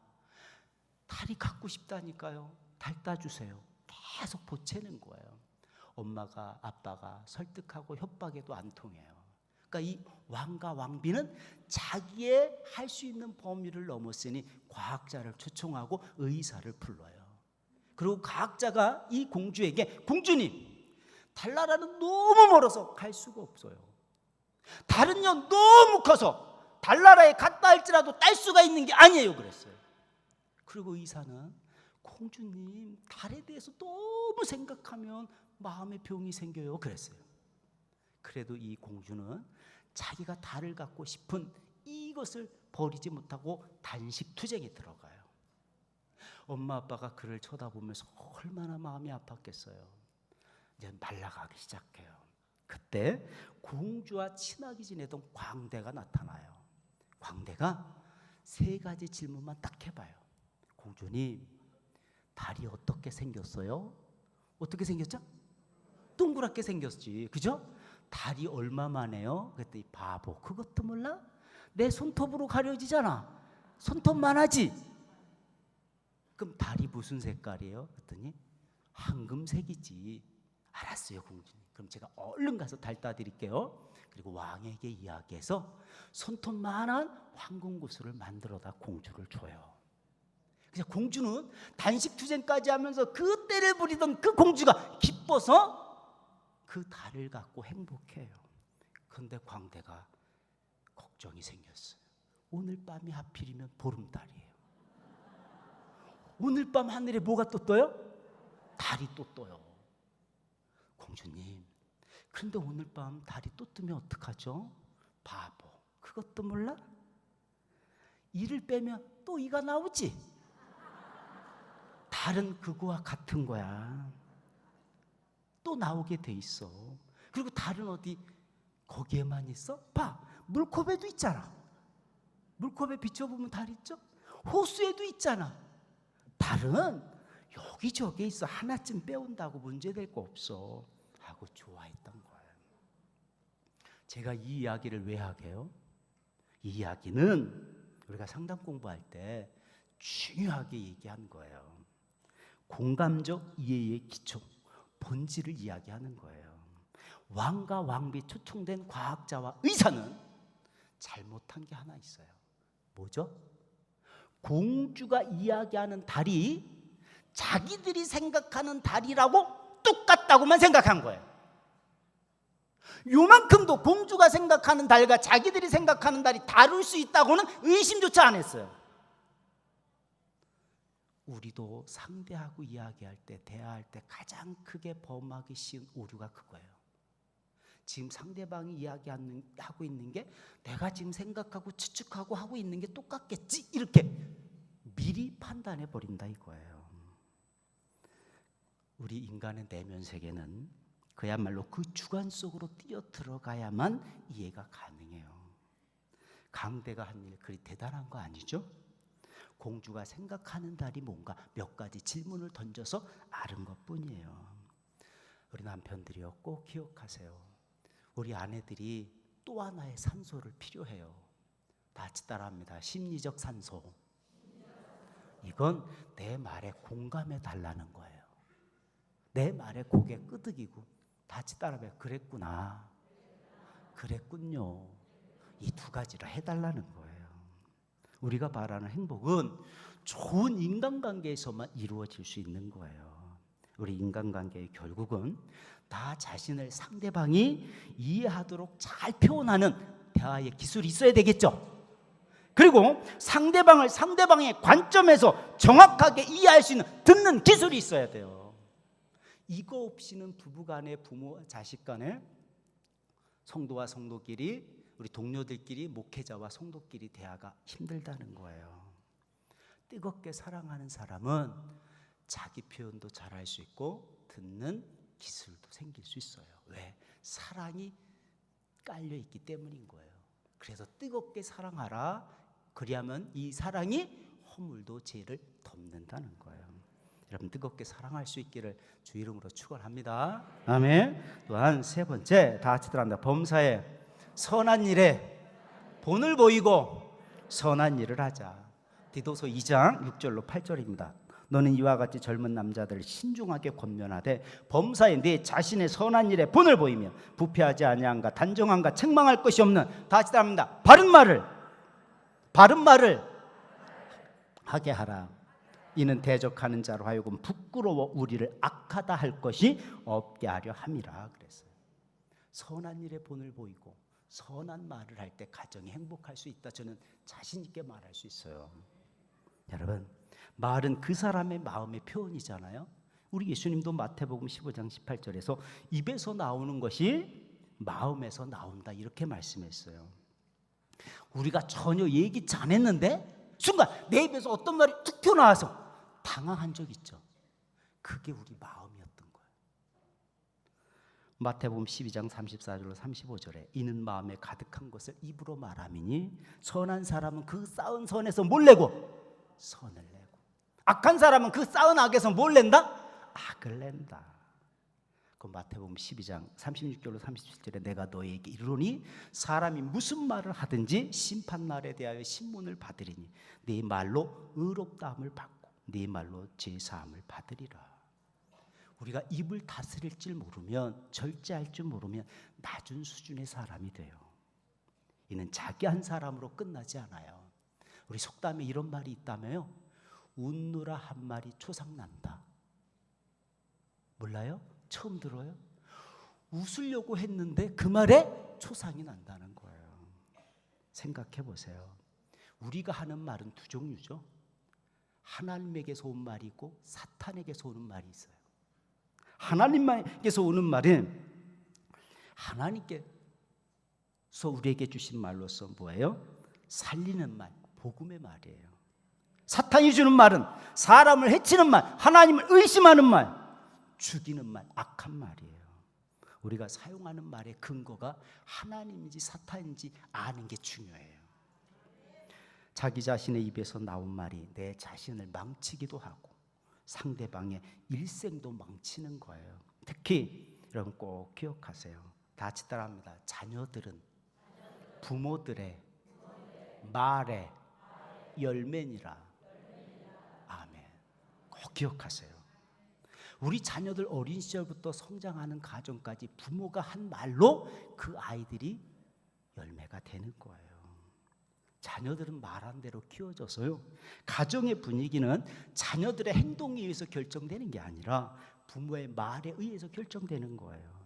달이 갖고 싶다니까요. 달 따주세요. 계속 보채는 거예요. 엄마가, 아빠가 설득하고 협박해도 안 통해요. 그러니까 이 왕과 왕비는 자기의 할 수 있는 범위를 넘었으니 과학자를 초청하고 의사를 불러요. 그리고 과학자가 이 공주에게, 공주님, 달나라는 너무 멀어서 갈 수가 없어요. 달은요 너무 커서 달나라에 갔다 할지라도 딸 수가 있는 게 아니에요 그랬어요. 그리고 의사는, 공주님, 달에 대해서 너무 생각하면 마음에 병이 생겨요 그랬어요. 그래도 이 공주는 자기가 달을 갖고 싶은 이것을 버리지 못하고 단식투쟁에 들어가요. 엄마 아빠가 그를 쳐다보면서 얼마나 마음이 아팠겠어요. 이제 말라가기 시작해요. 그때 공주와 친하게 지내던 광대가 나타나요. 광대가 3가지 질문만 딱 해봐요. 공주님, 달이 어떻게 생겼어요? 어떻게 생겼죠? 동그랗게 생겼지, 그죠? 달이 얼마만해요? 그랬더니, 바보, 그것도 몰라? 내 손톱으로 가려지잖아. 손톱만 하지. 그럼 달이 무슨 색깔이에요? 그랬더니 황금색이지. 알았어요 공주님. 그럼 제가 얼른 가서 달 따드릴게요. 그리고 왕에게 이야기해서 손톱만한 황금구슬을 만들어다 공주를 줘요. 그래서 공주는 단식투쟁까지 하면서 그 때를 부리던 그 공주가 기뻐서 그 달을 갖고 행복해요. 그런데 광대가 걱정이 생겼어요. 오늘 밤이 하필이면 보름달이에요. 오늘 밤 하늘에 뭐가 또 떠요? 달이 또 떠요. 공주님, 그런데 오늘 밤 달이 또 뜨면 어떡하죠? 바보, 그것도 몰라? 이를 빼면 또 이가 나오지. 달은 그거와 같은 거야. 또 나오게 돼 있어. 그리고 달은 어디 거기에만 있어? 봐, 물컵에도 있잖아. 물컵에 비춰보면 달 있죠? 호수에도 있잖아. 달은 여기저기 있어. 하나쯤 빼온다고 문제될 거 없어 하고 좋아했던 거예요. 제가 이 이야기를 왜 하게요? 이 이야기는 우리가 상담 공부할 때 중요하게 얘기한 거예요. 공감적 이해의 기초, 본질을 이야기하는 거예요. 왕과 왕비 초청된 과학자와 의사는 잘못한 게 하나 있어요. 뭐죠? 공주가 이야기하는 달이 자기들이 생각하는 달이라고 똑같다고만 생각한 거예요. 요만큼도 공주가 생각하는 달과 자기들이 생각하는 달이 다를 수 있다고는 의심조차 안 했어요. 우리도 상대하고 이야기할 때, 대화할 때 가장 크게 범하기 쉬운 오류가 그거예요. 지금 상대방이 이야기하고 있는 게 내가 지금 생각하고 추측하고 하고 있는 게 똑같겠지, 이렇게 미리 판단해 버린다 이거예요. 우리 인간의 내면 세계는 그야말로 그 주관 속으로 뛰어 들어가야만 이해가 가능해요. 강대가 한 일 그리 대단한 거 아니죠? 공주가 생각하는 달이 뭔가 몇 가지 질문을 던져서 아는 것뿐이에요. 우리 남편들이요, 꼭 기억하세요. 우리 아내들이 또 하나의 산소를 필요해요. 다 같이 따라합니다. 심리적 산소. 이건 내 말에 공감해 달라는 거예요. 내 말에 고개 끄덕이고 다 같이 따라해요. 그랬구나, 그랬군요. 이 2가지를 해달라는 거예요. 우리가 바라는 행복은 좋은 인간관계에서만 이루어질 수 있는 거예요. 우리 인간관계의 결국은 나 자신을 상대방이 이해하도록 잘 표현하는 대화의 기술이 있어야 되겠죠. 그리고 상대방의 관점에서 정확하게 이해할 수 있는 듣는 기술이 있어야 돼요. 이거 없이는 부부간에, 부모와 자식간에, 성도와 성도끼리, 우리 동료들끼리, 목회자와 성도끼리 대화가 힘들다는 거예요. 뜨겁게 사랑하는 사람은 자기 표현도 잘할 수 있고 듣는 기술도 생길 수 있어요. 왜? 사랑이 깔려 있기 때문인 거예요. 그래서 뜨겁게 사랑하라. 그리하면 이 사랑이 허물도 죄를 덮는다는 거예요. 여러분 뜨겁게 사랑할 수 있기를 주 이름으로 축원합니다. 아멘. 또한 세 번째, 다 같이 들어갑니다. 범사에 선한 일에 본을 보이고 선한 일을 하자. 디도서 2장 6절로 8절입니다. 너는 이와 같이 젊은 남자들을 신중하게 권면하되 범사에 네 자신의 선한 일에 본을 보이며 부패하지 아니함과 단정함과 책망할 것이 없는, 다 같이 합니다. 바른 말을 하게 하라. 이는 대적하는 자로 하여금 부끄러워 우리를 악하다 할 것이 없게 하려 함이라 그랬어요. 선한 일에 본을 보이고 선한 말을 할 때 가정이 행복할 수 있다. 저는 자신 있게 말할 수 있어요. 여러분, 말은 그 사람의 마음의 표현이잖아요. 우리 예수님도 마태복음 15장 18절에서 입에서 나오는 것이 마음에서 나온다 이렇게 말씀했어요. 우리가 전혀 예기치 않았는데 순간 내 입에서 어떤 말이 툭 튀어나와서 당황한 적 있죠. 그게 우리 마음이었던 거예요. 마태복음 12장 34절로 35절에 이는 마음에 가득한 것을 입으로 말함이니 선한 사람은 그 쌓은 선에서 뭘 내고 선을 내고, 악한 사람은 그 쌓은 악에서 뭘 낸다? 악을 낸다. 그 마태복음 12장 36절로 37절에 내가 너에게 이르노니 사람이 무슨 말을 하든지 심판날에 대하여 신문을 받으리니 네 말로 의롭다함을 받고 네 말로 제사함을 받으리라. 우리가 입을 다스릴 줄 모르면, 절제할 줄 모르면 낮은 수준의 사람이 돼요. 이는 자기 한 사람으로 끝나지 않아요. 우리 속담에 이런 말이 있다며요. 웃느라 한 말이 초상난다. 몰라요? 처음 들어요? 웃으려고 했는데 그 말에 초상이 난다는 거예요. 생각해 보세요. 우리가 하는 말은 두 종류죠. 하나님에게서 온 말이 있고 사탄에게서 오는 말이 있어요. 하나님에게서 오는 말은 하나님께서 우리에게 주신 말로서 뭐예요? 살리는 말, 복음의 말이에요. 사탄이 주는 말은 사람을 해치는 말, 하나님을 의심하는 말, 죽이는 말, 악한 말이에요. 우리가 사용하는 말의 근거가 하나님인지 사탄인지 아는 게 중요해요. 자기 자신의 입에서 나온 말이 내 자신을 망치기도 하고 상대방의 일생도 망치는 거예요. 특히 여러분 꼭 기억하세요. 다 같이 따라합니다. 자녀들은 부모들의 말의 열매니라. 아멘. 꼭 기억하세요. 우리 자녀들 어린 시절부터 성장하는 과정까지 부모가 한 말로 그 아이들이 열매가 되는 거예요. 자녀들은 말한 대로 키워져서요. 가정의 분위기는 자녀들의 행동에 의해서 결정되는 게 아니라 부모의 말에 의해서 결정되는 거예요.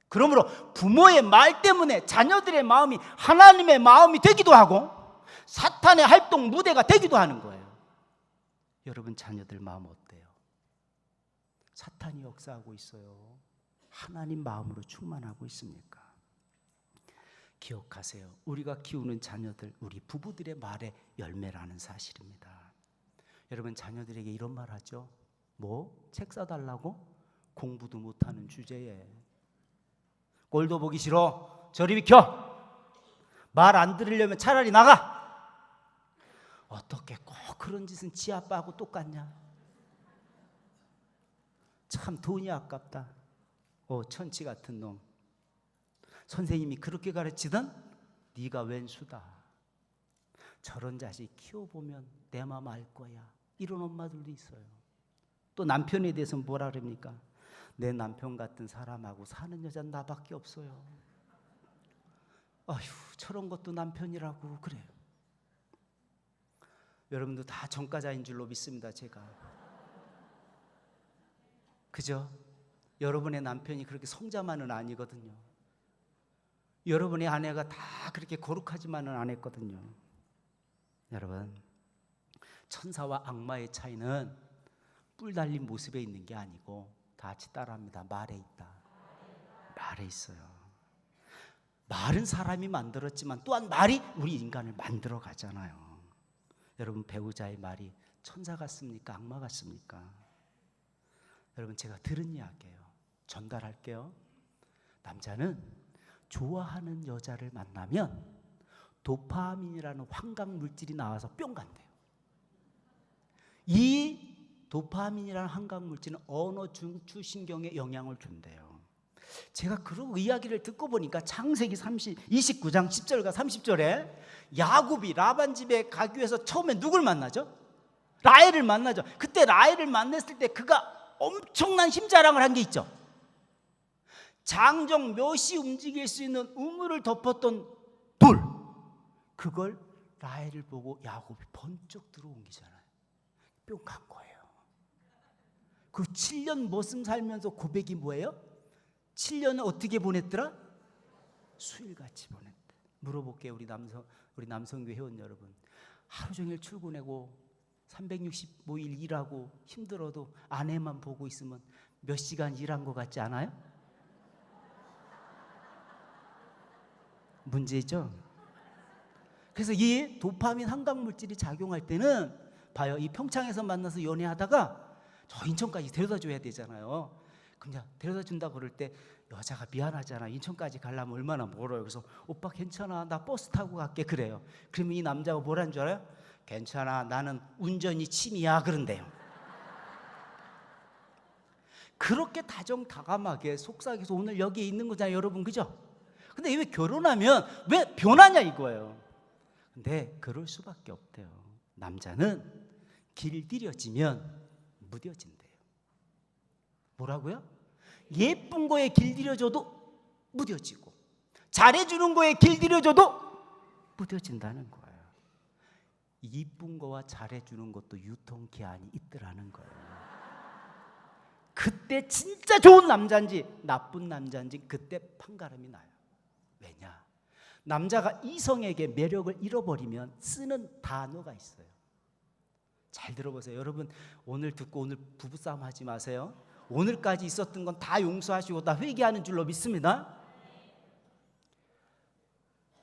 그러므로 부모의 말 때문에 자녀들의 마음이 하나님의 마음이 되기도 하고 사탄의 활동 무대가 되기도 하는 거예요. 여러분 자녀들 마음 어때요? 사탄이 역사하고 있어요? 하나님 마음으로 충만하고 있습니까? 기억하세요. 우리가 키우는 자녀들, 우리 부부들의 말의 열매라는 사실입니다. 여러분 자녀들에게 이런 말 하죠. 뭐? 책 사달라고? 공부도 못하는 주제에 꼴도 보기 싫어. 저리 비켜. 말 안 들으려면 차라리 나가. 어떻게 꼭 그런 짓은 지 아빠하고 똑같냐? 참 돈이 아깝다. 천치 같은 놈. 선생님이 그렇게 가르치던 네가 웬수다. 저런 자식 키워보면 내 맘 알 거야. 이런 엄마들도 있어요. 또 남편에 대해서는 뭐라 그럽니까? 내 남편 같은 사람하고 사는 여자는 나밖에 없어요. 아휴, 저런 것도 남편이라고 그래요. 여러분도 다 전과자인 줄로 믿습니다. 제가. 그죠? 여러분의 남편이 그렇게 성자만은 아니거든요. 여러분의 아내가 다 그렇게 거룩하지만은 않았거든요. 여러분, 천사와 악마의 차이는 뿔 달린 모습에 있는 게 아니고, 다 같이 따라합니다. 말에 있다. 말에 있어요. 말은 사람이 만들었지만 또한 말이 우리 인간을 만들어 가잖아요. 여러분, 배우자의 말이 천사 같습니까? 악마 같습니까? 여러분, 제가 들은 이야기예요. 전달할게요. 남자는 좋아하는 여자를 만나면 도파민이라는 환각 물질이 나와서 뿅 간대요. 이 도파민이라는 환각 물질은 언어 중추신경에 영향을 준대요. 제가 그런 이야기를 듣고 보니까 창세기 29장 10절과 30절에 야곱이 라반 집에 가기 위해서 처음에 누굴 만나죠? 라헬을 만나죠. 그때 라헬을 만났을 때 그가 엄청난 힘자랑을 한 게 있죠. 장정 묘시 움직일 수 있는 우물을 덮었던 돌, 그걸 라헬을 보고 야곱이 번쩍 들어옮기잖아요. 뿅 간 거예요. 그 7년 머슴 살면서 고백이 뭐예요? 7년을 어떻게 보냈더라? 수일같이 보냈다. 물어볼게요. 우리 남성교회 회원 여러분, 하루 종일 출근하고 365일 일하고 힘들어도 아내만 보고 있으면 몇 시간 일한 것 같지 않아요? 문제죠. 그래서 이 도파민 환각 물질이 작용할 때는 봐요. 이 평창에서 만나서 연애하다가 저 인천까지 데려다 줘야 되잖아요. 그냥 데려다 준다 그럴 때 여자가 미안하잖아. 인천까지 가려면 얼마나 멀어요. 그래서 오빠 괜찮아, 나 버스 타고 갈게 그래요. 그러면 이 남자가 뭐라는 줄 알아요? 괜찮아, 나는 운전이 취미야 그런대요. 그렇게 다정다감하게 속삭여서 오늘 여기에 있는 거잖아요, 여러분, 그죠? 근데 왜 결혼하면 왜 변하냐 이거예요. 근데 그럴 수밖에 없대요. 남자는 길들여지면 무뎌진대요. 뭐라고요? 예쁜 거에 길들여줘도 무뎌지고, 잘해주는 거에 길들여줘도 무뎌진다는 거예요. 이쁜 거와 잘해주는 것도 유통기한이 있더라는 거예요. 그때 진짜 좋은 남자인지 나쁜 남자인지 그때 판가름이 나요. 왜냐? 남자가 이성에게 매력을 잃어버리면 쓰는 단어가 있어요. 잘 들어보세요. 여러분, 오늘 듣고 오늘 부부싸움 하지 마세요. 오늘까지 있었던 건 다 용서하시고 다 회개하는 줄로 믿습니다.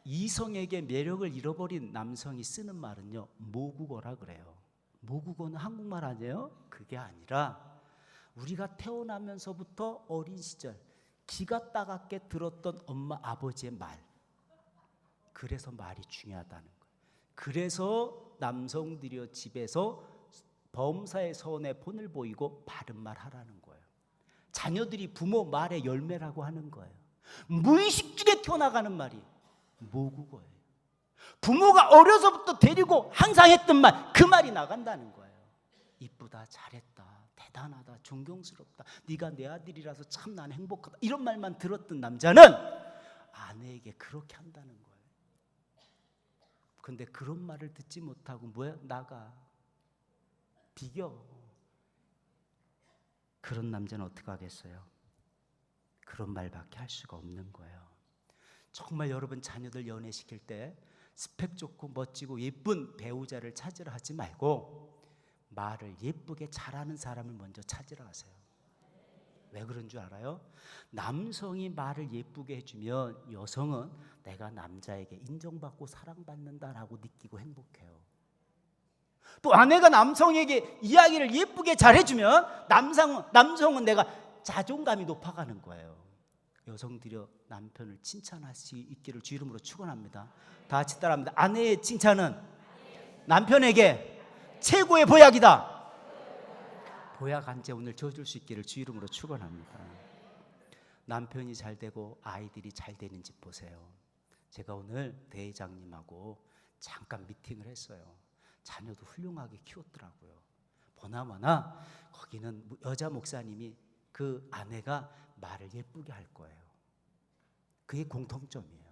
이성에게 매력을 잃어버린 남성이 쓰는 말은요, 모국어라 그래요. 모국어는 한국말 아니에요? 그게 아니라 우리가 태어나면서부터 어린 시절 기가 따갑게 들었던 엄마 아버지의 말, 그래서 말이 중요하다는 거예요. 그래서 남성들이여 집에서 범사의 선에 본을 보이고 바른 말 하라는 거예요. 자녀들이 부모 말의 열매라고 하는 거예요. 무의식 중에 튀어나가는 말이 모국어예요. 부모가 어려서부터 데리고 항상 했던 말, 그 말이 나간다는 거예요. 이쁘다, 잘했다, 대단하다, 존경스럽다, 네가 내 아들이라서 참 난 행복하다, 이런 말만 들었던 남자는 아내에게 그렇게 한다는 거예요. 근데 그런 말을 듣지 못하고 뭐야? 나가, 비겨. 그런 남자는 어떻게 하겠어요? 그런 말밖에 할 수가 없는 거예요. 정말 여러분 자녀들 연애시킬 때 스펙 좋고 멋지고 예쁜 배우자를 찾으러 하지 말고 말을 예쁘게 잘하는 사람을 먼저 찾으러 가세요. 왜 그런 줄 알아요? 남성이 말을 예쁘게 해주면 여성은 내가 남자에게 인정받고 사랑받는다라고 느끼고 행복해요. 또 아내가 남성에게 이야기를 예쁘게 잘해주면 남성은 내가 자존감이 높아가는 거예요. 여성들여 남편을 칭찬할 수 있기를 주 이름으로 축원합니다. 다 같이 따라합니다. 아내의 칭찬은 남편에게 최고의 보약이다. 보약 한 제 오늘 줘줄 수 있기를 주 이름으로 축원합니다. 남편이 잘 되고 아이들이 잘 되는 집 보세요. 제가 오늘 대회장님하고 잠깐 미팅을 했어요. 자녀도 훌륭하게 키웠더라고요. 보나마나 거기는 여자 목사님이 그 아내가 말을 예쁘게 할 거예요. 그게 공통점이에요.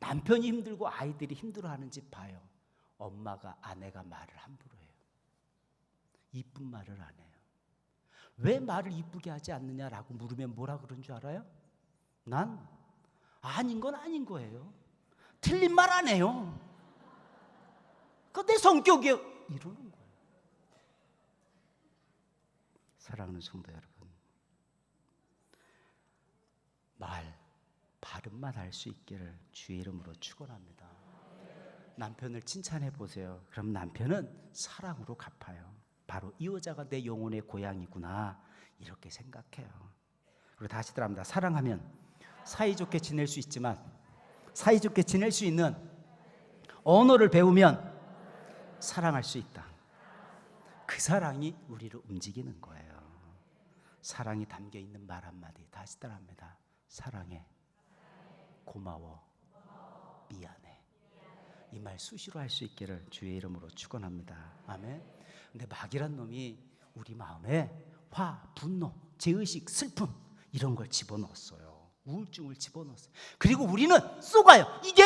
남편이 힘들고 아이들이 힘들어하는 집 봐요. 엄마가 아내가 말을 함부로 해요. 이쁜 말을 안 해요. 왜 말을 이쁘게 하지 않느냐라고 물으면 뭐라 그런 줄 알아요? 난 아닌 건 아닌 거예요. 틀린 말 안 해요. 그 내 성격이에요. 이러는 거예요. 사랑하는 성도 여러분, 바른 말 할 수 있기를 주의 이름으로 축원합니다. 남편을 칭찬해 보세요. 그럼 남편은 사랑으로 갚아요. 바로 이 여자가 내 영혼의 고향이구나 이렇게 생각해요. 그리고 다시 들어갑니다. 사랑하면 사이좋게 지낼 수 있지만 사이좋게 지낼 수 있는 언어를 배우면 사랑할 수 있다. 그 사랑이 우리를 움직이는 거예요. 사랑이 담겨 있는 말 한마디 다시 따라합니다. 사랑해, 고마워, 미안해. 이 말 수시로 할 수 있기를 주의 이름으로 축원합니다. 아멘. 근데 마귀란 놈이 우리 마음에 화, 분노, 죄의식, 슬픔 이런 걸 집어넣었어요. 우울증을 집어넣었어요. 그리고 우리는 쏘가요. 이게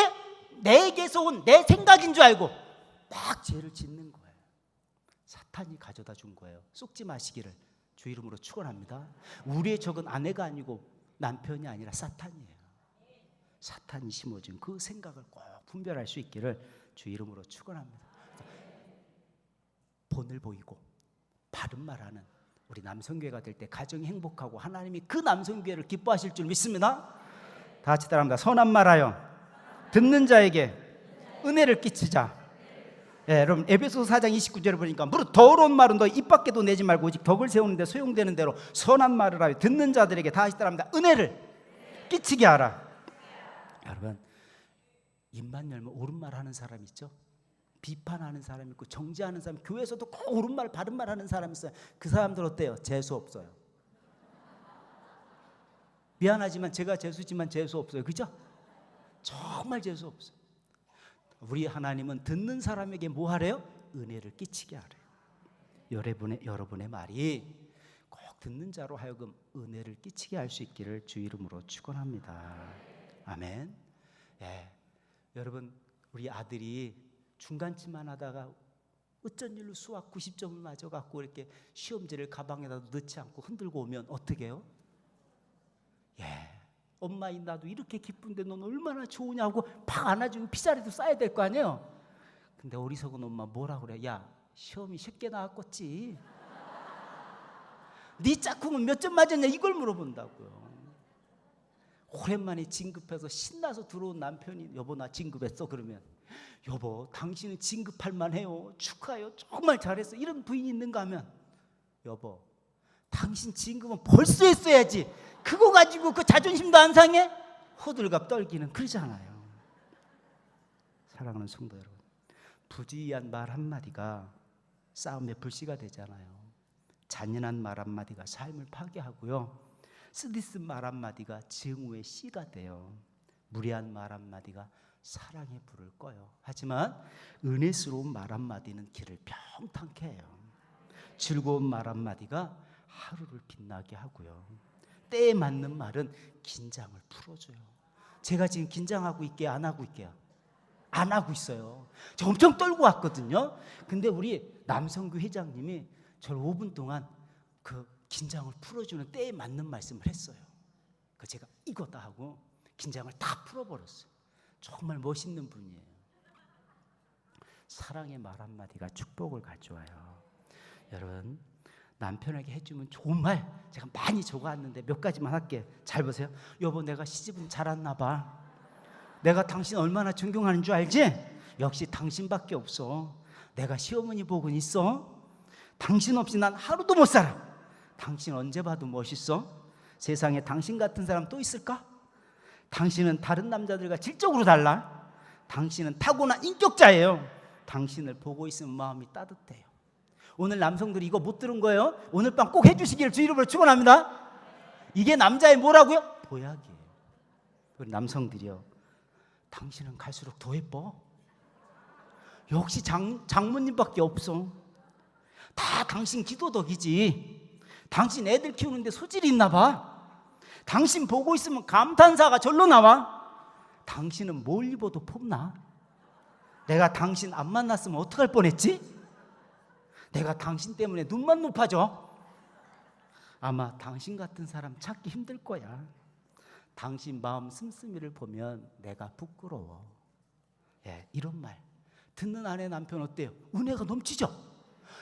내게서 온 내 생각인 줄 알고 막 죄를 짓는 거예요. 사탄이 가져다 준 거예요. 속지 마시기를 주 이름으로 축원합니다. 우리의 적은 아내가 아니고 남편이 아니라 사탄이에요. 사탄이 심어준 그 생각을 꼭 분별할 수 있기를 주 이름으로 축원합니다. 본을 보이고 바른 말하는 우리 남성교회가 될 때 가정이 행복하고 하나님이 그 남성교회를 기뻐하실 줄 믿습니다. 다 같이 따라합니다. 선한 말하여 듣는 자에게 은혜를 끼치자. 예, 여러분 에베소서 4장 29절을 보니까 무릇 더러운 말은 너 입 밖에도 내지 말고 오직 덕을 세우는데 소용되는 대로 선한 말을 하여 듣는 자들에게 다시 따라합니다. 은혜를 끼치게 하라. 여러분 입만 열면 옳은 말 하는 사람 있죠? 비판하는 사람 있고 정죄하는 사람, 교회에서도 꼭 옳은 말 바른 말 하는 사람 있어요. 그 사람들 어때요? 재수 없어요. 미안하지만 제가 재수지만 재수 없어요. 그죠? 정말 재수 없어요. 우리 하나님은 듣는 사람에게 뭐 하래요? 은혜를 끼치게 하래요. 여러분의 말이 꼭 듣는 자로 하여금 은혜를 끼치게 할 수 있기를 주 이름으로 축원합니다. 아멘. 예. 여러분 우리 아들이 중간치만 하다가 어쩐 일로 수학 90점을 맞아갖고 이렇게 시험지를 가방에다 넣지 않고 흔들고 오면 어떻게 해요? 예. 엄마인 나도 이렇게 기쁜데 넌 얼마나 좋으냐고 팍 안아주고 피자리도 싸야 될 거 아니에요. 근데 어리석은 엄마 뭐라 그래? 야 시험이 쉽게 나왔겠지. 네 짝꿍은 몇 점 맞았냐 이걸 물어본다고요. 오랜만에 진급해서 신나서 들어온 남편이 여보 나 진급했어 그러면 여보 당신은 진급할 만해요. 축하해요. 정말 잘했어. 이런 부인이 있는가 하면 여보 당신 진급은 벌써 했어야지. 그거 가지고 그 자존심도 안 상해? 호들갑 떨기는 그러잖아요. 사랑하는 성도 여러분, 부주의한 말 한마디가 싸움의 불씨가 되잖아요. 잔인한 말 한마디가 삶을 파괴하고요. 쓰디쓴 말 한마디가 증오의 씨가 돼요. 무례한 말 한마디가 사랑의 불을 꺼요. 하지만 은혜스러운 말 한마디는 길을 평탄케 해요. 즐거운 말 한마디가 하루를 빛나게 하고요. 때에 맞는 말은 긴장을 풀어줘요. 제가 지금 긴장하고 있게요? 안 하고 있게요? 안 하고 있어요. 저 엄청 떨고 왔거든요. 근데 우리 남성교 회장님이 저를 5분 동안 그 긴장을 풀어주는 때에 맞는 말씀을 했어요. 그 제가 이거다 하고 긴장을 다 풀어버렸어요. 정말 멋있는 분이에요. 사랑의 말 한마디가 축복을 가져와요. 여러분 남편에게 해주면 좋은 말 제가 많이 적어왔는데 몇 가지만 할게요. 잘 보세요. 여보 내가 시집은 잘 왔나 봐. 내가 당신 얼마나 존경하는 줄 알지? 역시 당신밖에 없어. 내가 시어머니 복은 있어. 당신 없이 난 하루도 못 살아. 당신 언제 봐도 멋있어. 세상에 당신 같은 사람 또 있을까? 당신은 다른 남자들과 질적으로 달라. 당신은 타고난 인격자예요. 당신을 보고 있으면 마음이 따뜻해요. 오늘 남성들이 이거 못 들은 거예요. 오늘 밤 꼭 해주시기를 주 이름으로 축원합니다. 이게 남자의 뭐라고요? 보약이에요. 우리 남성들이요. 당신은 갈수록 더 예뻐. 역시 장모님밖에 없어. 다 당신 기도 덕이지. 당신 애들 키우는데 소질이 있나 봐. 당신 보고 있으면 감탄사가 절로 나와. 당신은 뭘 입어도 폼나. 내가 당신 안 만났으면 어떡할 뻔했지? 내가 당신 때문에 눈만 높아져. 아마 당신 같은 사람 찾기 힘들 거야. 당신 마음 씀씀이를 보면 내가 부끄러워. 예, 이런 말 듣는 아내 남편 어때요? 은혜가 넘치죠?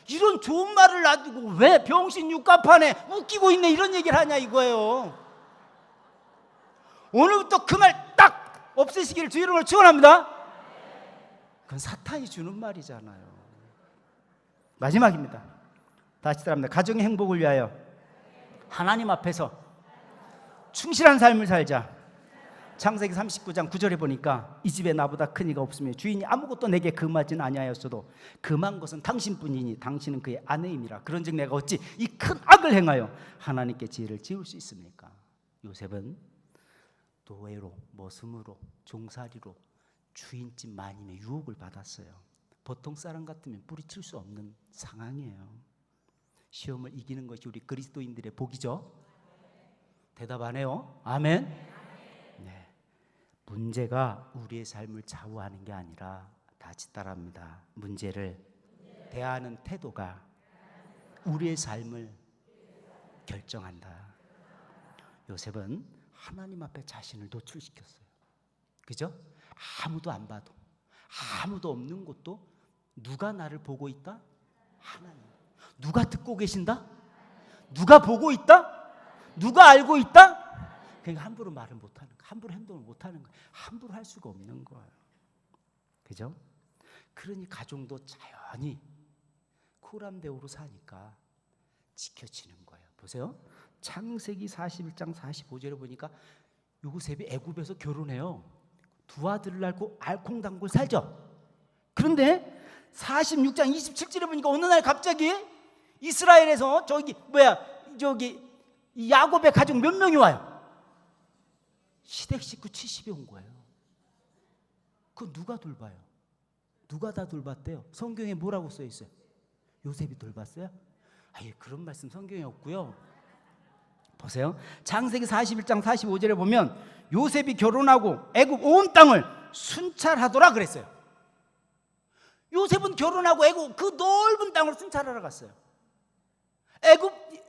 이런 좋은 말을 놔두고 왜 병신 육갑판에 웃기고 있네 이런 얘기를 하냐 이거예요. 오늘부터 그 말 딱 없애시기를 주 이름으로 축원합니다. 그건 사탄이 주는 말이잖아요. 마지막입니다. 다시 따라합니다. 가정의 행복을 위하여 하나님 앞에서 충실한 삶을 살자. 창세기 39장 9절에 보니까 이 집에 나보다 큰 이가 없으며 주인이 아무것도 내게 금하진 아니하였어도 금한 것은 당신뿐이니 당신은 그의 아내임이라. 그런즉 내가 어찌 이 큰 악을 행하여 하나님께 지혜를 지을 수 있습니까? 요셉은 노예로 머슴으로 종살이로 주인집 마님의 유혹을 받았어요. 보통 사람 같으면 뿌리칠 수 없는 상황이에요. 시험을 이기는 것이 우리 그리스도인들의 복이죠. 대답 안 해요? 아멘. 네. 문제가 우리의 삶을 좌우하는 게 아니라 다시 따라합니다. 문제를 대하는 태도가 우리의 삶을 결정한다. 요셉은 하나님 앞에 자신을 노출시켰어요. 그죠? 아무도 안 봐도, 아무도 없는 곳도 누가 나를 보고 있다? 하나님. 누가 듣고 계신다? 누가 보고 있다? 누가 알고 있다? 그러니까 함부로 말을 못하는 거야. 함부로 행동을 못하는 거야. 함부로 할 수가 없는 거예요. 그죠? 그러니 가정도 자연히 코람대오로 사니까 지켜지는 거예요. 보세요. 창세기 41장 45절에 보니까 요셉이 애굽에서 결혼해요. 두 아들을 낳고 알콩달콩 살죠. 그런데 46장 27절에 보니까 어느 날 갑자기 이스라엘에서 저기 야곱의 가족 몇 명이 와요? 시댁 식구 70이 온 거예요. 그거 누가 돌봐요? 누가 다 돌봤대요? 성경에 뭐라고 써 있어요? 요셉이 돌봤어요? 아예 그런 말씀 성경에 없고요. 보세요. 창세기 41장 45절에 보면 요셉이 결혼하고 애굽 온 땅을 순찰하더라 그랬어요. 요셉은 결혼하고 애굽 그 넓은 땅을 순찰하러 갔어요.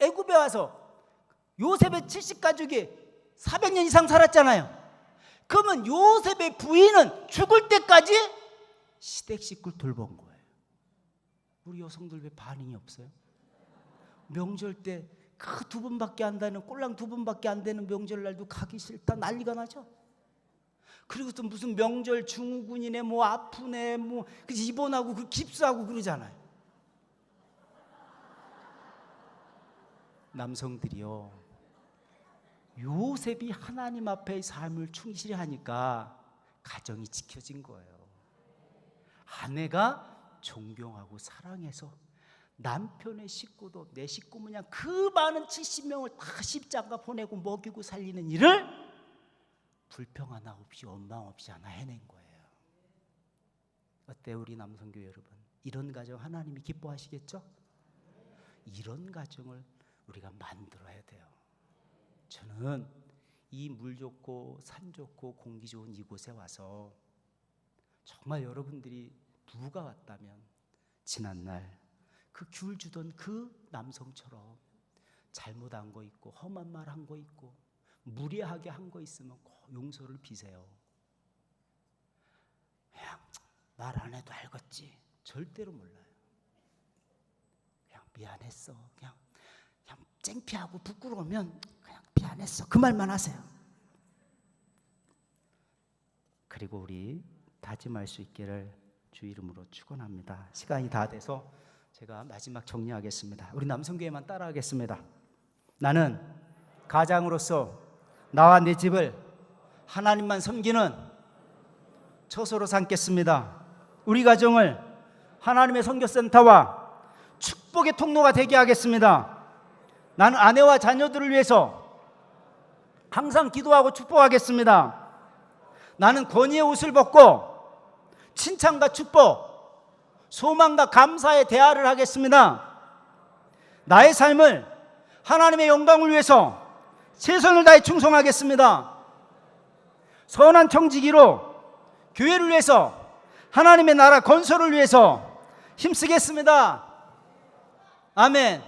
애굽에 와서 요셉의 70가족이 400년 이상 살았잖아요. 그러면 요셉의 부인은 죽을 때까지 시댁 식구를 돌본 거예요. 우리 여성들 왜 반응이 없어요? 명절 때 그 두 번밖에 안 되는 꼴랑 두 번밖에 안 되는 명절날도 가기 싫다 난리가 나죠. 그리고 또 무슨 명절 증후군이네 뭐 아프네 뭐 입원하고 깁스하고 그러잖아요. 남성들이요, 요셉이 하나님 앞에 삶을 충실히 하니까 가정이 지켜진 거예요. 아내가 존경하고 사랑해서 남편의 식구도 내 식구 모양 그 많은 70명을 다 십자가 보내고 먹이고 살리는 일을 불평 하나 없이 원망 없이 하나 해낸 거예요. 어때요 우리 남성교회 여러분? 이런 가정 하나님이 기뻐하시겠죠? 이런 가정을 우리가 만들어야 돼요. 저는 이 물 좋고 산 좋고 공기 좋은 이곳에 와서 정말 여러분들이 부부가 왔다면 지난날 그 귤 주던 그 남성처럼 잘못한 거 있고 험한 말 한 거 있고 무례하게 한 거 있으면 꼭 용서를 비세요. 그냥 말 안 해도 알겠지 절대로 몰라요. 그냥 미안했어. 그냥 창피하고 부끄러우면 그냥 미안했어 그 말만 하세요. 그리고 우리 다짐할 수 있기를 주 이름으로 축원합니다. 시간이 다 돼서 제가 마지막 정리하겠습니다. 우리 남성교회만 따라하겠습니다. 나는 가장으로서 나와 내 집을 하나님만 섬기는 처소로 삼겠습니다. 우리 가정을 하나님의 선교센터와 축복의 통로가 되게 하겠습니다. 나는 아내와 자녀들을 위해서 항상 기도하고 축복하겠습니다. 나는 권위의 옷을 벗고 칭찬과 축복, 소망과 감사의 대화를 하겠습니다. 나의 삶을 하나님의 영광을 위해서 최선을 다해 충성하겠습니다. 선한 청지기로 교회를 위해서 하나님의 나라 건설을 위해서 힘쓰겠습니다. 아멘.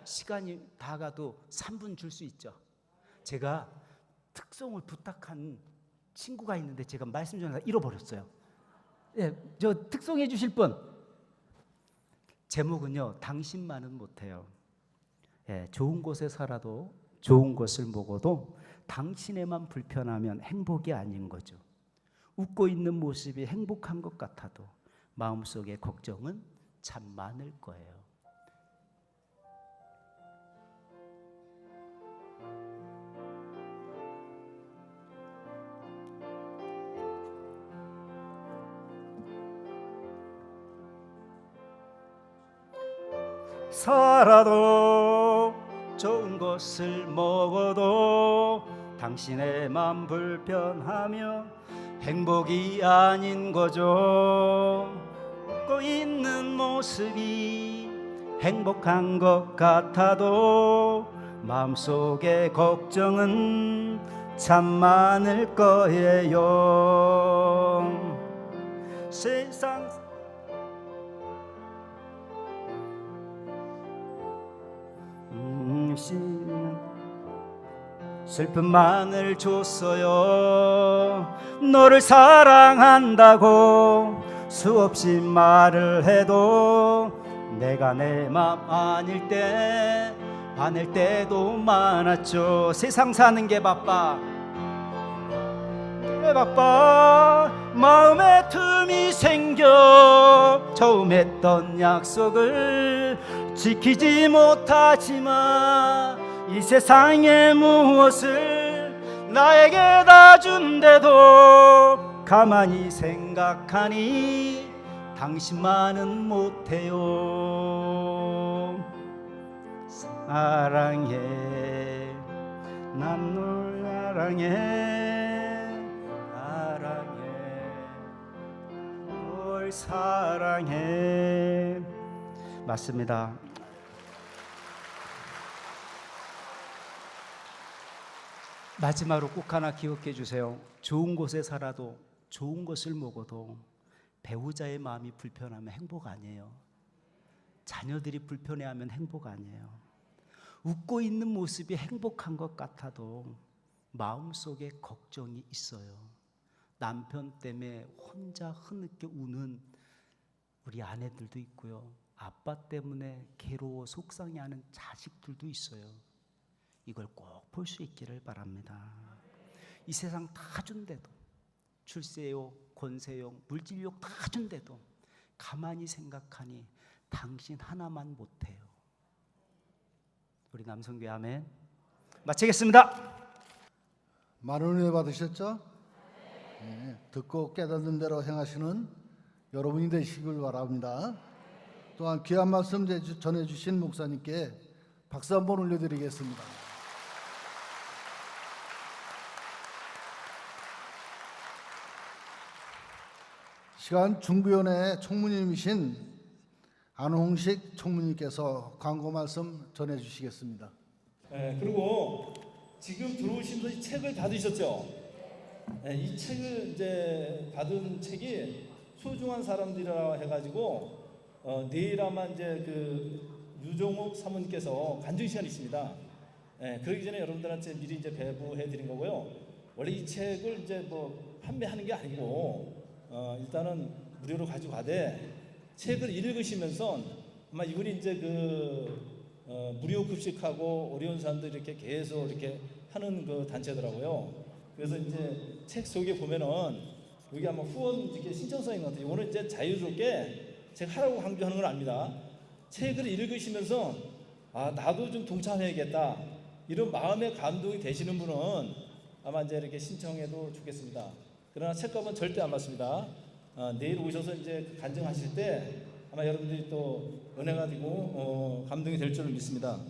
시간이 다 가도 3분 줄 수 있죠. 제가 특송을 부탁한 친구가 있는데 제가 말씀 전에 잃어버렸어요. 예, 저 특송해 주실 분. 제목은요, 당신만은 못해요. 예, 좋은 곳에 살아도 좋은 것을 먹어도 당신에만 불편하면 행복이 아닌 거죠. 웃고 있는 모습이 행복한 것 같아도 마음속에 걱정은 참 많을 거예요. 살아도 좋은 것을 먹어도 당신의 맘 불편하면 행복이 아닌 거죠. 웃고 있는 모습이 행복한 것 같아도 마음속에 걱정은 참 많을 거예요. 세상 슬픔만을 줬어요. 너를 사랑한다고 수없이 말을 해도 내가 내 맘 아닐 때 화낼 때도 많았죠. 세상 사는 게 바빠, 마음에 틈이 생겨 처음 했던 약속을 지키지 못하지만 이 세상의 무엇을 나에게 다 준대도 가만히 생각하니 당신만은 못해요. 사랑해, 난 널 사랑해, 널 사랑해. 맞습니다. 마지막으로 꼭 하나 기억해 주세요. 좋은 곳에 살아도 좋은 것을 먹어도 배우자의 마음이 불편하면 행복 아니에요. 자녀들이 불편해하면 행복 아니에요. 웃고 있는 모습이 행복한 것 같아도 마음속에 걱정이 있어요. 남편 때문에 혼자 흐느껴 우는 우리 아내들도 있고요. 아빠 때문에 괴로워 속상해하는 자식들도 있어요. 이걸 꼭 볼 수 있기를 바랍니다. 이 세상 다 준대도, 출세욕, 권세욕, 물질욕 다 준대도 가만히 생각하니 당신 하나만 못해요. 우리 남성교회 아멘. 마치겠습니다. 많은 은혜 받으셨죠? 네, 듣고 깨닫는 대로 행하시는 여러분이 되시길 바랍니다. 또한 귀한 말씀 전해주신 목사님께 박수 한번 올려드리겠습니다. 시간 중부위원회 총무님이신 안홍식 총무님께서 광고 말씀 전해주시겠습니다. 네, 그리고 지금 들어오신 분이 책을 받으셨죠? 네, 이 책을 이제 받은 책이 소중한 사람들이라 해가지고 내일 아마 이제 그 유종옥 사모님께서 간증 시간이 있습니다. 네, 그러기 전에 여러분들한테 미리 이제 배부해 드린 거고요. 원래 이 책을 이제 뭐 판매하는 게 아니고 일단은 무료로 가지고 가되 책을 읽으시면서 아마 이분이 이제 무료 급식하고 어려운 사람들 이렇게 계속 이렇게 하는 그 단체더라고요. 그래서 이제 책 속에 보면은 여기 아마 후원 이렇게 신청서인 것 같아요. 이거는 이제 자유롭게 제가 하라고 강조하는 건 아닙니다. 책을 읽으시면서 아 나도 좀 동참해야겠다 이런 마음의 감동이 되시는 분은 아마 이제 이렇게 신청해도 좋겠습니다. 그러나 책값은 절대 안 받습니다. 내일 오셔서 이제 간증하실 때 아마 여러분들이 또 은혜가 되고 감동이 될 줄을 믿습니다.